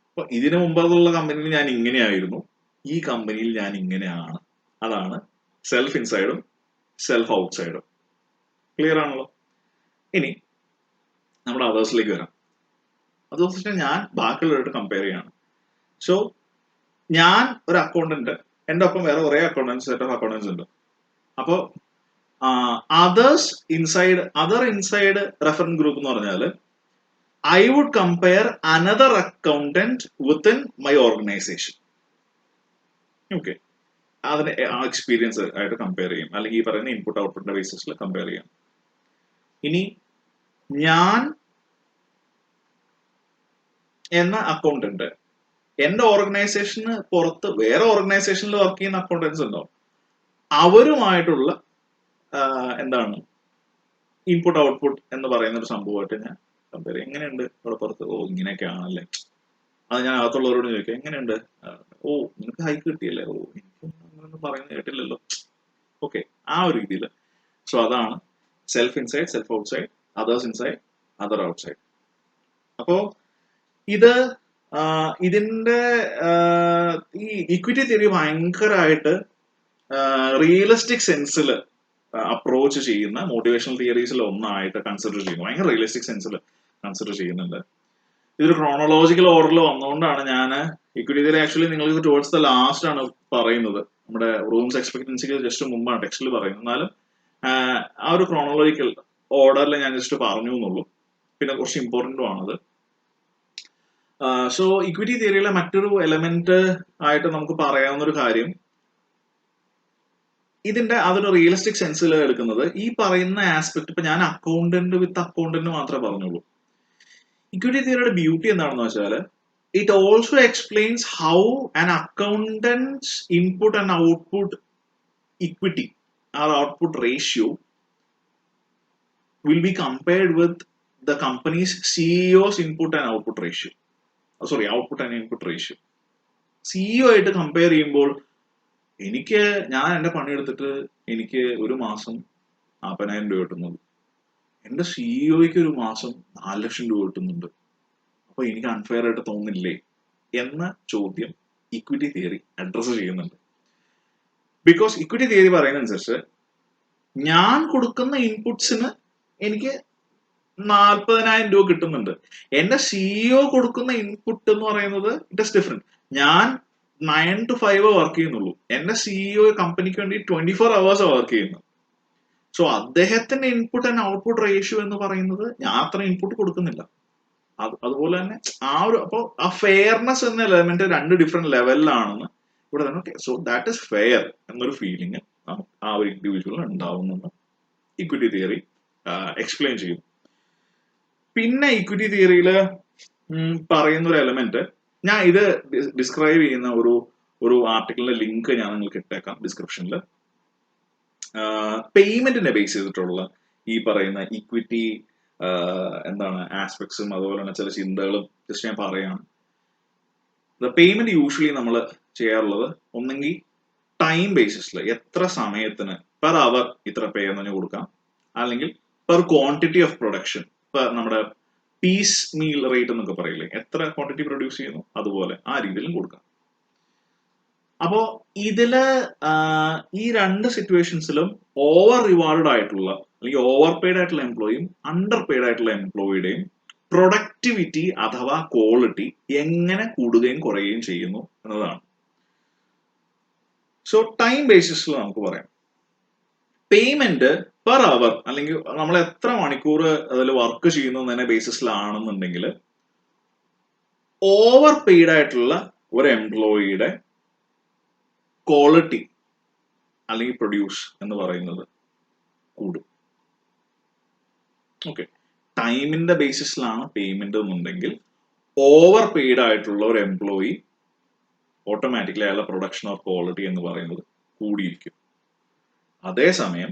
അപ്പൊ ഇതിനു മുമ്പുള്ള കമ്പനിയിൽ ഞാൻ ഇങ്ങനെയായിരുന്നു, ഈ കമ്പനിയിൽ ഞാൻ ഇങ്ങനെയാണ്. അതാണ് സെൽഫ് ഇൻസൈഡും സെൽഫ് ഔട്ട്സൈഡും. ക്ലിയർ ആണല്ലോ? ഇനി നമ്മുടെ അതേഴ്സിലേക്ക് വരാം. അതേഴ്സിനെ ഞാൻ ബാക്കിയുള്ളവരായിട്ട് കമ്പയർ ചെയ്യാണ്. സോ ഞാൻ ഒരു അക്കൗണ്ടന്റ്, എൻ്റെ ഒപ്പം വേറെ കുറെ അക്കൗണ്ടൻസ്, സെറ്റ് ഓഫ് അക്കൗണ്ടൻസ് ഉണ്ട്. അപ്പോൾ അതർ ഇൻസൈഡ് റെഫറൻസ് ഗ്രൂപ്പ് എന്ന് പറഞ്ഞാൽ, I would compare another accountant within my organization. Okay, അതിന് എക്സ്പീരിയൻസ് ആയിട്ട് കമ്പയർ ചെയ്യും, അല്ലെങ്കിൽ ഈ പറയുന്ന ഇൻപുട്ട് ഔട്ട്പുട്ടിന്റെ ബേസിസിൽ കമ്പയർ ചെയ്യാം. ഇനി ഞാൻ എന്ന അക്കൗണ്ടന്റ് എന്റെ ഓർഗനൈസേഷന് പുറത്ത് വേറെ ഓർഗനൈസേഷനിൽ വർക്ക് ചെയ്യുന്ന അക്കൗണ്ടൻസ് ഉണ്ടാവും. അവരുമായിട്ടുള്ള എന്താണ് ഇൻപുട്ട് ഔട്ട്പുട്ട് എന്ന് പറയുന്ന ഒരു സംഭവമായിട്ട് ഞാൻ കമ്പയർ ചെയ്യും. എങ്ങനെയുണ്ട് അവിടെ പുറത്ത്? ഓ, ഇങ്ങനെയൊക്കെ ആണല്ലേ. അത് ഞാൻ അകത്തുള്ളവരോട് ചോദിക്കാം, എങ്ങനെയുണ്ട്? ഓ, നിനക്ക് ഹൈക്ക് കിട്ടിയല്ലേ? ഓ, എനിക്കൊന്നും പറയുന്നത് കേട്ടില്ലല്ലോ. ഓക്കെ, ആ ഒരു രീതിയിൽ. സോ അതാണ് self inside, self outside, others inside, other outside. അപ്പോ ഇതിന്റെ ഈ ഇക്വിറ്റി തിയറി ഭയങ്കരമായിട്ട് റിയലിസ്റ്റിക് സെൻസിൽ അപ്രോച്ച് ചെയ്യുന്ന മോട്ടിവേഷണൽ തിയറീസിൽ ഒന്നായിട്ട് കൺസിഡർ ചെയ്യുന്നു. ഭയങ്കര റിയലിസ്റ്റിക് സെൻസിൽ കൺസിഡർ ചെയ്യുന്നുണ്ട്. ഇതൊരു ക്രോണോളജിക്കൽ ഓർഡറിൽ വന്നുകൊണ്ടാണ് ഞാൻ ഇക്വിറ്റി തിയറി ആക്ച്വലി നിങ്ങൾക്ക് ടുവേർഡ്സ് ദ ലാസ്റ്റ് ആണ് പറയുന്നത്. നമ്മുടെ റൂംസ് എക്സ്പെക്ടൻസിക്ക് ജസ്റ്റ് മുമ്പാണ് ടെക്സ്റ്റിൽ പറയുന്നത്. എന്നാലും ആ ഒരു ക്രോണോളജിക്കൽ ഓർഡറിൽ ഞാൻ ജസ്റ്റ് പറഞ്ഞു എന്നുള്ളൂ. പിന്നെ കുറച്ച് ഇമ്പോർട്ടൻറ്റും ആണത്. സോ ഇക്വിറ്റി തിയറിയിലെ മറ്റൊരു എലമെന്റ് ആയിട്ട് നമുക്ക് പറയാവുന്ന ഒരു കാര്യം, അതൊരു റിയലിസ്റ്റിക് സെൻസിൽ എടുക്കുന്നത് ഈ പറയുന്ന ആസ്പെക്ട്. ഇപ്പൊ ഞാൻ അക്കൗണ്ടന്റ് വിത്ത് അക്കൗണ്ടന്റ് മാത്രമേ പറഞ്ഞുള്ളൂ. ഇക്വിറ്റി തിയറിയുടെ ബ്യൂട്ടി എന്താണെന്ന് വെച്ചാൽ, it also explains how an accountants input and output equity or output ratio will be compared with the company's CEO's input and output ratio. Output and input ratio. CEO ആയിട്ട് compare ചെയ്യുമ്പോൾ, ഞാൻ എന്റെ പണിയെടുത്തിട്ട് എനിക്ക് ഒരു മാസം 40,000 രൂപ കിട്ടുന്നത്, എന്റെ സിഇഒയ്ക്ക് ഒരു മാസം 4 ലക്ഷം രൂപ കിട്ടുന്നുണ്ട്. അപ്പൊ എനിക്ക് അൺഫെയർ ആയിട്ട് തോന്നില്ലേ എന്ന ചോദ്യം ഇക്വിറ്റി തിയറി അഡ്രസ് ചെയ്യുന്നുണ്ട്. ബിക്കോസ് ഇക്വിറ്റി തിയറി പറയുന്നതനുസരിച്ച് ഞാൻ കൊടുക്കുന്ന ഇൻപുട്സിന് എനിക്ക് 40,000 രൂപ കിട്ടുന്നുണ്ട്. എന്റെ സിഇഒ കൊടുക്കുന്ന ഇൻപുട്ട് എന്ന് പറയുന്നത് ഇറ്റ് ഇസ് ഡിഫറെന്റ്. ഞാൻ 9 to 5 വർക്ക് ചെയ്യുന്നുള്ളൂ. എന്റെ സിഇഒ കമ്പനിക്ക് വേണ്ടി 24 hours വർക്ക് ചെയ്യുന്നു. സോ അദ്ദേഹത്തിന്റെ ഇൻപുട്ട് ആൻഡ് ഔട്ട്പുട്ട് റേഷ്യോ എന്ന് പറയുന്നത് ഞാൻ അത്ര ഇൻപുട്ട് കൊടുക്കുന്നില്ല. അതുപോലെ തന്നെ അപ്പോ ആ ഫെയർനെസ് എന്ന എലമെന്റ് 2 ഡിഫറെന്റ് ലെവലിലാണെന്ന് ഇവിടെ തന്നെ. സോ ദാറ്റ് ഇസ് ഫെയർ എന്നൊരു ഫീലിംഗ് നമുക്ക് ആ ഒരു ഇൻഡിവിജ്വലിന് ഉണ്ടാവുന്നെന്ന് ഇക്വിറ്റി തിയറി എക്സ്പ്ലെയിൻ ചെയ്യും. പിന്നെ ഇക്വിറ്റി തിയറിയിൽ പറയുന്ന ഒരു എലമെന്റ്, ഞാൻ ഇത് ഡിസ്ക്രൈബ് ചെയ്യുന്ന ഒരു ആർട്ടിക്കിളിന്റെ ലിങ്ക് ഞാൻ നിങ്ങൾക്ക് ഇട്ടേക്കാം ഡിസ്ക്രിപ്ഷനിൽ. പേയ്മെന്റിനെ ബേസ് ചെയ്തിട്ടുള്ള ഈ പറയുന്ന ഇക്വിറ്റി ആസ്പെക്ട്സും അതുപോലെ തന്നെ ചില ചിന്തകളും ജസ്റ്റ് ഞാൻ പറയാണ്. പേയ്മെന്റ് യൂഷ്വലി നമ്മൾ ചെയ്യാറുള്ളത് ഒന്നെങ്കിൽ ടൈം ബേസിസിൽ, എത്ര സമയത്തിന് പെർ അവർ ഇത്ര പേ എന്ന് കൊടുക്കാം, അല്ലെങ്കിൽ പെർ ക്വാണ്ടിറ്റി ഓഫ് പ്രൊഡക്ഷൻ, ഇപ്പൊ നമ്മുടെ പീസ് മീൽ റേറ്റ് എന്നൊക്കെ പറയില്ലേ, എത്ര ക്വാണ്ടിറ്റി പ്രൊഡ്യൂസ് ചെയ്യുന്നു അതുപോലെ ആ രീതിയിലും കൊടുക്കാം. അപ്പോ ഇതില് ഈ 2 സിറ്റുവേഷൻസിലും ഓവർ റിവാർഡ് ആയിട്ടുള്ള അല്ലെങ്കിൽ ഓവർ പെയ്ഡ് ആയിട്ടുള്ള എംപ്ലോയിയും അണ്ടർ പെയ്ഡ് ആയിട്ടുള്ള എംപ്ലോയിയുടെയും പ്രൊഡക്ടിവിറ്റി അഥവാ ക്വാളിറ്റി എങ്ങനെ കൂടുകയും കുറയുകയും ചെയ്യുന്നു എന്നതാണ്. സോ ടൈം ബേസിസിൽ നമുക്ക് പറയാം. പേയ്മെന്റ് പെർ അവർ അല്ലെങ്കിൽ നമ്മൾ എത്ര മണിക്കൂർ അതിൽ വർക്ക് ചെയ്യുന്നു എന്നതിന്റെ ബേസിസിലാണെന്നുണ്ടെങ്കിൽ ഓവർ പെയ്ഡ് ആയിട്ടുള്ള ഒരു എംപ്ലോയിയുടെ ക്വാളിറ്റി അല്ലെങ്കിൽ പ്രൊഡ്യൂസ് എന്ന് പറയുന്നത് കൂടും. ഓക്കെ, ടൈമിന്റെ ബേസിസിലാണ് പേയ്മെന്റ് എന്നുണ്ടെങ്കിൽ ഓവർ പെയ്ഡ് ആയിട്ടുള്ള ഒരു എംപ്ലോയി ഓട്ടോമാറ്റിക്കലി അയാളുടെ പ്രൊഡക്ഷൻ ഓർ ക്വാളിറ്റി എന്ന് പറയുന്നത് കൂടിയിരിക്കും. അതേസമയം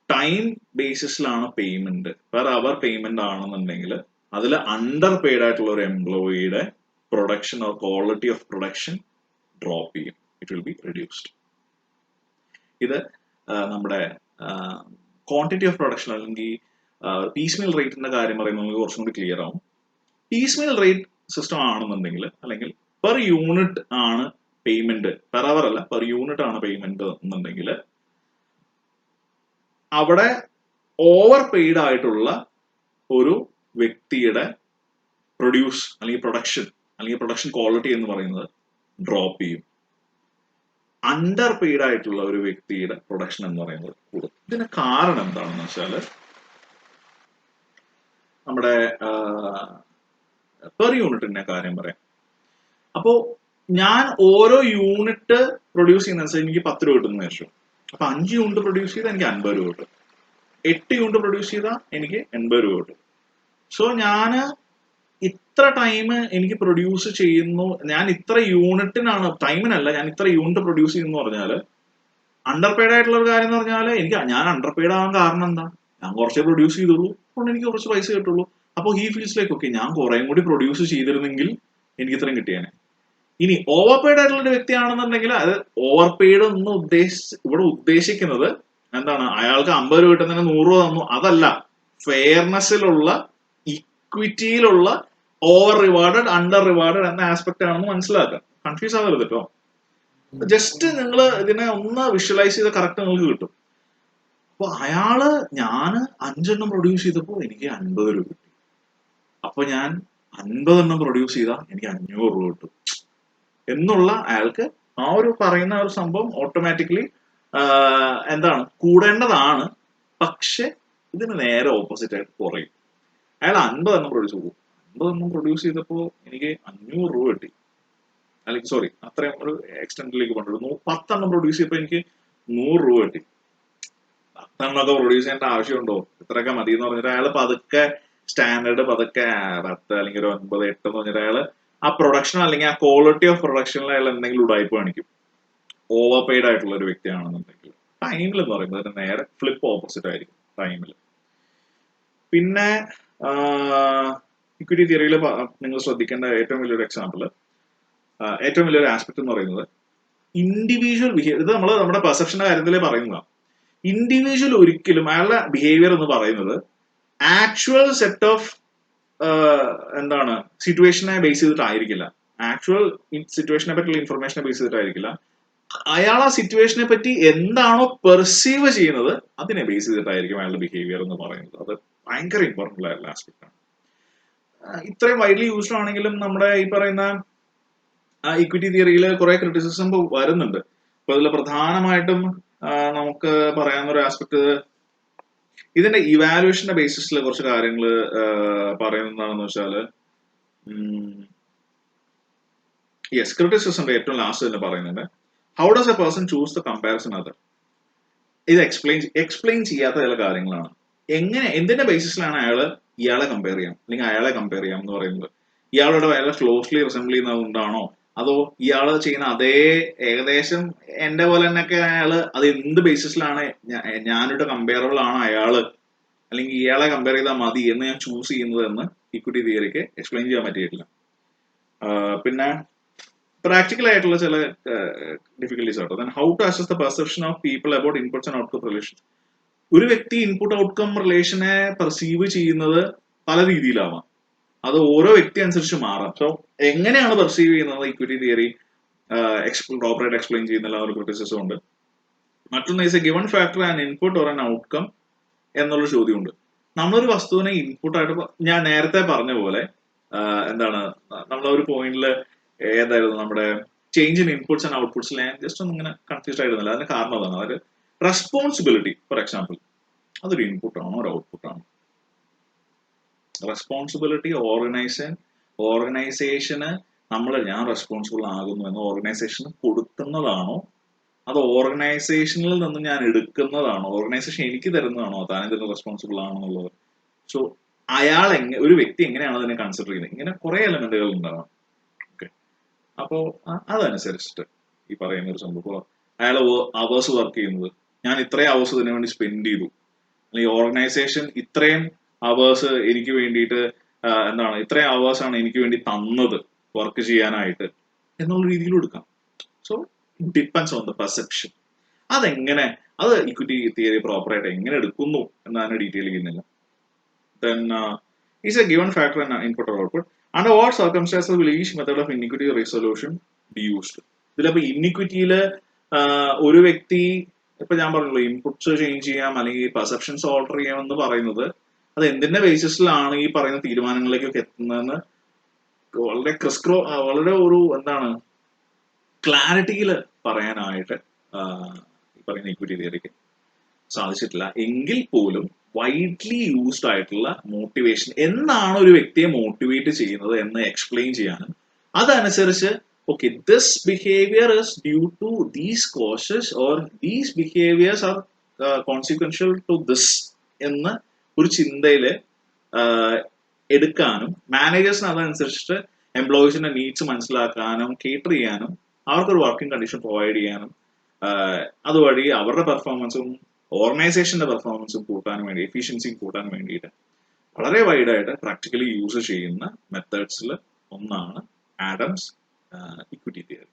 ടൈം ബേസിസിലാണ് പേയ്മെന്റ്, പെർ അവർ പേയ്മെന്റ് ആണെന്നുണ്ടെങ്കിൽ അതിൽ അണ്ടർ പെയ്ഡ് ആയിട്ടുള്ള ഒരു എംപ്ലോയിയുടെ production or quality of production drop ചെയ്യും, ഇറ്റ് വിൽ ബി റിഡ്യൂസ്ഡ്. ഇത് നമ്മുടെ ക്വാണ്ടിറ്റി ഓഫ് പ്രൊഡക്ഷൻ അല്ലെങ്കിൽ പീസ്മീൽ റേറ്റിന്റെ കാര്യം പറയുമ്പോൾ നമുക്ക് കുറച്ചും കൂടി ക്ലിയർ ആവും. പീസ്മീൽ റേറ്റ് സിസ്റ്റം ആണെന്നുണ്ടെങ്കിൽ അല്ലെങ്കിൽ പെർ യൂണിറ്റ് ആണ് പേയ്മെന്റ്, പെർ അവർ അല്ല പെർ യൂണിറ്റ് ആണ് പേയ്മെന്റ് എന്നുണ്ടെങ്കിൽ അവിടെ ഓവർ പെയ്ഡ് ആയിട്ടുള്ള ഒരു വ്യക്തിയുടെ പ്രൊഡ്യൂസ് അല്ലെങ്കിൽ പ്രൊഡക്ഷൻ ക്വാളിറ്റി എന്ന് പറയുന്നത് ഡ്രോപ്പ് ചെയ്യും. അണ്ടർ പെയ്ഡ് ആയിട്ടുള്ള ഒരു വ്യക്തിയുടെ പ്രൊഡക്ഷൻ എന്ന് പറയുന്നത് കൂടും. ഇതിന് കാരണം എന്താണെന്ന് വെച്ചാല് നമ്മുടെ പെർ യൂണിറ്റിന്റെ കാര്യം പറയാം. അപ്പോ ഞാൻ ഓരോ യൂണിറ്റ് പ്രൊഡ്യൂസ് ചെയ്യുന്ന എനിക്ക് 10 രൂപ കിട്ടുന്ന വിചാരിച്ചു. അപ്പൊ 5 യൂണിറ്റ് പ്രൊഡ്യൂസ് ചെയ്താൽ എനിക്ക് 50 രൂപ കിട്ടും. 8 യൂണിറ്റ് പ്രൊഡ്യൂസ് ചെയ്താൽ എനിക്ക് 80 രൂപ കിട്ടും. സോ ഞാൻ ഇത്ര ടൈം എനിക്ക് പ്രൊഡ്യൂസ് ചെയ്യുന്നു, ഞാൻ ഇത്ര യൂണിറ്റിനാണ്, ടൈമിനല്ല, ഞാൻ ഇത്ര യൂണിറ്റ് പ്രൊഡ്യൂസ് ചെയ്യുന്നു പറഞ്ഞാല് അണ്ടർ പെയ്ഡ് ആയിട്ടുള്ള ഒരു കാര്യം എന്ന് പറഞ്ഞാൽ ഞാൻ അണ്ടർ പെയ്ഡ് ആവാൻ കാരണം എന്താ, ഞാൻ കുറച്ചേ പ്രൊഡ്യൂസ് ചെയ്തുള്ളൂ, അതുകൊണ്ട് എനിക്ക് കുറച്ച് പൈസ കിട്ടുള്ളൂ. അപ്പോൾ ഈ ഫീൽസ് ലൈക്ക് ഓക്കെ, ഞാൻ കുറേം കൂടി പ്രൊഡ്യൂസ് ചെയ്തിരുന്നെങ്കിൽ എനിക്ക് ഇത്രയും കിട്ടിയേനെ. ഇനി ഓവർ പെയ്ഡ് ആയിട്ടുള്ള ഒരു വ്യക്തിയാണെന്നുണ്ടെങ്കിൽ അത് ഓവർ പെയ്ഡ് എന്ന് ഇവിടെ ഉദ്ദേശിക്കുന്നത് എന്താണ്, അയാൾക്ക് 50 രൂപ കിട്ടുന്നതിന് 100 രൂപ തന്നു, അതല്ല. ഫെയർനെസ്സിലുള്ള ഇക്വിറ്റിയിലുള്ള ഓവർ റിവാർഡഡ് അണ്ടർ റിവാർഡഡ് എന്ന ആസ്പെക്ട് ആണെന്ന് മനസ്സിലാക്കുക. കൺഫ്യൂസ് ആകരുത് കേട്ടോ. ജസ്റ്റ് നിങ്ങൾ ഇതിനെ ഒന്ന് വിഷ്വലൈസ് ചെയ്ത് കറക്റ്റ് നിങ്ങൾക്ക് കിട്ടും. അപ്പൊ ഞാന് 5 എണ്ണം പ്രൊഡ്യൂസ് ചെയ്തപ്പോ എനിക്ക് 50 രൂപ കിട്ടി. അപ്പൊ ഞാൻ 50 എണ്ണം പ്രൊഡ്യൂസ് ചെയ്താൽ എനിക്ക് 500 രൂപ കിട്ടും എന്നുള്ള അയാൾക്ക് ആ ഒരു പറയുന്ന ഒരു സംഭവം ഓട്ടോമാറ്റിക്കലി എന്താണ് കൂടേണ്ടതാണ്. പക്ഷെ ഇതിന് നേരെ ഓപ്പോസിറ്റ് ആയിട്ട് കുറയും. അയാൾ 50 എണ്ണം പ്രൊഡ്യൂസ് ചെയ്തു, 50 എണ്ണം പ്രൊഡ്യൂസ് ചെയ്തപ്പോ എനിക്ക് 500 രൂപ കിട്ടി. അല്ലെങ്കിൽ സോറി, അത്രയും ഒരു എക്സ്റ്റെൻഡിലേക്ക് കൊണ്ടുവരുന്നു. 10 എണ്ണം പ്രൊഡ്യൂസ് ചെയ്തപ്പോ എനിക്ക് 100 രൂപ കിട്ടി. 10 എണ്ണമൊക്കെ പ്രൊഡ്യൂസ് ചെയ്യേണ്ട ആവശ്യമുണ്ടോ, ഇത്രയൊക്കെ മതി എന്ന് പറഞ്ഞിട്ട് അയാൾ പതുക്കെ സ്റ്റാൻഡേർഡ് പതുക്കെ 10 അല്ലെങ്കിൽ ഒരു 9, 8 എന്ന് പറഞ്ഞിട്ട് അയാൾ ആ പ്രൊഡക്ഷൻ അല്ലെങ്കിൽ ആ ക്വാളിറ്റി ഓഫ് പ്രൊഡക്ഷനിൽ അയാൾ എന്തെങ്കിലും ഉടായ്പ കാണിക്കും. ഓവർ പെയ്ഡ് ആയിട്ടുള്ള ഒരു വ്യക്തിയാണെന്നുണ്ടെങ്കിൽ ടൈമിൽ എന്ന് പറയുന്നത് നേരെ ഫ്ലിപ്പ് ഓപ്പോസിറ്റ് ആയിരിക്കും ടൈമിൽ. പിന്നെ ഇക്വിറ്റി തിയറിയിൽ നിങ്ങൾ ശ്രദ്ധിക്കേണ്ട ഏറ്റവും വലിയൊരു എക്സാമ്പിൾ, ഏറ്റവും വലിയൊരു ആസ്പെക്ട് എന്ന് പറയുന്നത് ഇൻഡിവിജ്വൽ ബിഹേവിയർ. ഇത് നമ്മുടെ പെർസെപ്ഷന്റെ കാര്യത്തിലേ പറയുന്നതാണ്. ഇൻഡിവിജ്വൽ ഒരിക്കലും അയാളുടെ ബിഹേവിയർ എന്ന് പറയുന്നത് ആക്ച്വൽ സെറ്റ് ഓഫ് എന്താണ് സിറ്റുവേഷനെ ബേസ് ചെയ്തിട്ടായിരിക്കില്ല, ആക്ച്വൽ സിറ്റുവേഷനെ പറ്റിയുള്ള ഇൻഫർമേഷനെ ബേസ് ചെയ്തിട്ടായിരിക്കില്ല. അയാൾ ആ സിറ്റുവേഷനെ പറ്റി എന്താണോ പെർസീവ് ചെയ്യുന്നത് അതിനെ ബേസ് ചെയ്തിട്ടായിരിക്കും അയാളുടെ ബിഹേവിയർ എന്ന് പറയുന്നത്. അത് ഭയങ്കര ഇമ്പോർട്ടന്റ് ആയിട്ടുള്ള ആസ്പെക്ട് ആണ്. ഇത്രയും വൈഡ്ലി യൂസ്ഡ് ആണെങ്കിലും നമ്മുടെ ഈ പറയുന്ന ഇക്വിറ്റി തിയറിയിൽ കുറെ ക്രിറ്റിസിസം വരുന്നുണ്ട്. അപ്പൊ അതിൽ പ്രധാനമായിട്ടും നമുക്ക് പറയാവുന്ന ഒരു ആസ്പെക്ട് ഇതിന്റെ ഇവാലുവേഷന്റെ ബേസിസിൽ കുറച്ച് കാര്യങ്ങൾ പറയുന്നതാണെന്ന് വെച്ചാല്, യെസ്, ക്രിറ്റിസിസത്തിന്റെ ഏറ്റവും ലാസ്റ്റ് തന്നെ പറയുന്നുണ്ട്, how does A person choose the comparison other. ഇത് എക്സ്പ്ലെയിൻ ചെയ്യാത്ത ചില കാര്യങ്ങളാണ്. എന്തിന്റെ ബേസിസിലാണ് ഇയാളെ കമ്പയർ ചെയ്യാം അല്ലെങ്കിൽ അയാളെ കമ്പയർ ചെയ്യാം എന്ന് പറയുന്നത്. ഇയാളുടെ അയാളെ ക്ലോസ്ലി റിസംബിൾ ചെയ്യുന്നതുകൊണ്ടാണോ, അതോ ഇയാള് ചെയ്യുന്ന അതേ ഏകദേശം എന്റെ പോലെ തന്നെയൊക്കെ അയാള് അത് എന്ത് ബേസിസിലാണ് ഞാനിട്ട് കമ്പയറബിൾ ആണ് അയാള്, അല്ലെങ്കിൽ ഇയാളെ കമ്പയർ ചെയ്താൽ മതി എന്ന് ഞാൻ ചൂസ് ചെയ്യുന്നത് എന്ന് ഇക്വിറ്റി തിയറിക്ക് എക്സ്പ്ലെയിൻ ചെയ്യാൻ പറ്റിയിട്ടില്ല. പിന്നെ പ്രാക്ടിക്കൽ ആയിട്ടുള്ള ചില ഡിഫിക്കൽട്ടീസ് ആട്ടോ. Then how to assess the perception of people about inputs and outcome relation. ഒരു വ്യക്തി ഇൻപുട്ട് ഔട്ട്കം റിലേഷനെ പെർസീവ് ചെയ്യുന്നത് പല രീതിയിലാവാം, അത് ഓരോ വ്യക്തി അനുസരിച്ച് മാറാം. സോ എങ്ങനെയാണ് പെർസീവ് ചെയ്യുന്നത് ഇക്വിറ്റി തിയറി പ്രോപ്പറായിട്ട് എക്സ്പ്ലെയിൻ ചെയ്യുന്നില്ല, ഒരു ക്രിറ്റിസിസം ഉണ്ട്. മറ്റൊന്ന് is A given factor and input or an outcome എന്നുള്ള ചോദ്യമുണ്ട്. നമ്മളൊരു വസ്തുവിനെ ഇൻപുട്ടായിട്ട്, ഞാൻ നേരത്തെ പറഞ്ഞ പോലെ എന്താണ് നമ്മളൊരു പോയിന്റിൽ ഏതായിരുന്നു നമ്മുടെ ചേഞ്ച് ഇൻ ഇൻപുട്സ് ആൻഡ് ഔട്ട്പുട്സിൽ ഞാൻ ജസ്റ്റ് ഒന്നും ഇങ്ങനെ കൺഫ്യൂസ്ഡ് ആയിരുന്നില്ല. അതിന് കാരണം അതാണ്. അതായത് റെസ്പോൺസിബിലിറ്റി ഫോർ എക്സാമ്പിൾ അതൊരു ഇൻപുട്ട് ആണോ ഒരു ഔട്ട്പുട്ട് ആണോ? റെസ്പോൺസിബിലിറ്റി ഓർഗനൈസേഷന് ഞാൻ റെസ്പോൺസിബിൾ ആകുന്നു എന്ന് ഓർഗനൈസേഷന് കൊടുക്കുന്നതാണോ, അത് ഓർഗനൈസേഷനിൽ നിന്ന് ഞാൻ എടുക്കുന്നതാണോ, ഓർഗനൈസേഷൻ എനിക്ക് തരുന്നതാണോ താൻ ഇതിന് റെസ്പോൺസിബിൾ ആണെന്നുള്ളത്? സോ ഒരു വ്യക്തി എങ്ങനെയാണ് അതിനെ കൺസിഡർ ചെയ്യുന്നത്, ഇങ്ങനെ കുറെ എലമെന്റുകൾ ഉണ്ടാവാം. ഓക്കെ, അപ്പോ അതനുസരിച്ചിട്ട് ഈ പറയുന്ന ഒരു സംഭവം, അയാൾ അവേഴ്സ് വർക്ക് ചെയ്യുന്നത്, ഞാൻ ഇത്രയും അവേഴ്സ് ഇതിനു വേണ്ടി സ്പെൻഡ് ചെയ്തു, അല്ലെങ്കിൽ ഓർഗനൈസേഷൻ ഇത്രയും അവേഴ്സ് എനിക്ക് വേണ്ടിയിട്ട് ഇത്രയും അവേഴ്സ് ആണ് എനിക്ക് വേണ്ടി തന്നത് വർക്ക് ചെയ്യാനായിട്ട് എന്നുള്ള രീതിയിൽ എടുക്കാം. So depends on the perception. അത് ഇക്വിറ്റി തിയറി പ്രോപ്പറായിട്ട് എങ്ങനെ എടുക്കുന്നു എന്നതിനെ ഡീറ്റെയിൽ ചെയ്യുന്നില്ല. Then is a given factor in input or output. Under what circumstances will each method of inequity resolution be used? ഇതിലപ്പോ ഇന്നിക്വിറ്റിയില് ഒരു വ്യക്തി ഇപ്പൊ ഞാൻ പറഞ്ഞല്ലോ ഇൻപുട്സ് ചേഞ്ച് ചെയ്യാം അല്ലെങ്കിൽ പെർസെപ്ഷൻസ് ഓൾട്ടർ ചെയ്യാം എന്ന് പറയുന്നത് അത് എന്തിന്റെ ബേസിസിലാണ് ഈ പറയുന്ന തീരുമാനങ്ങളിലേക്കൊക്കെ എത്തുന്നതെന്ന് വളരെ ഒരു ക്ലാരിറ്റിയിൽ പറയാനായിട്ട് ഈ പറയുന്ന ഇക്വിറ്റി തിയറിക്ക് സാധിച്ചിട്ടില്ല. എങ്കിൽ പോലും വൈഡ്ലി യൂസ്ഡ് ആയിട്ടുള്ള മോട്ടിവേഷൻ എന്നാണ് ഒരു വ്യക്തിയെ മോട്ടിവേറ്റ് ചെയ്യുന്നത് എന്ന് എക്സ്പ്ലെയിൻ ചെയ്യാനും അതനുസരിച്ച് okay this behaviour is due to these causes or these behaviours are consequential to this എന്ന് ഒരു ചിന്തയില് എടുക്കാനും മാനേജേഴ്സിന് അതനുസരിച്ചിട്ട് എംപ്ലോയീസിന്റെ നീഡ്സ് മനസ്സിലാക്കാനും കേറ്റർ ചെയ്യാനും അവർക്കൊരു വർക്കിംഗ് കണ്ടീഷൻ പ്രൊവൈഡ് ചെയ്യാനും അതുവഴി അവരുടെ പെർഫോമൻസും ഓർഗനൈസേഷന്റെ പെർഫോമൻസും കൂട്ടാൻ വേണ്ടി എഫിഷ്യൻസിയും കൂട്ടാൻ വേണ്ടിയിട്ട് വളരെ വൈഡായിട്ട് പ്രാക്ടിക്കലി യൂസ് ചെയ്യുന്ന മെത്തേഡ്സിൽ ഒന്നാണ് ആഡംസ് ഇക്വിറ്റി തിയറി.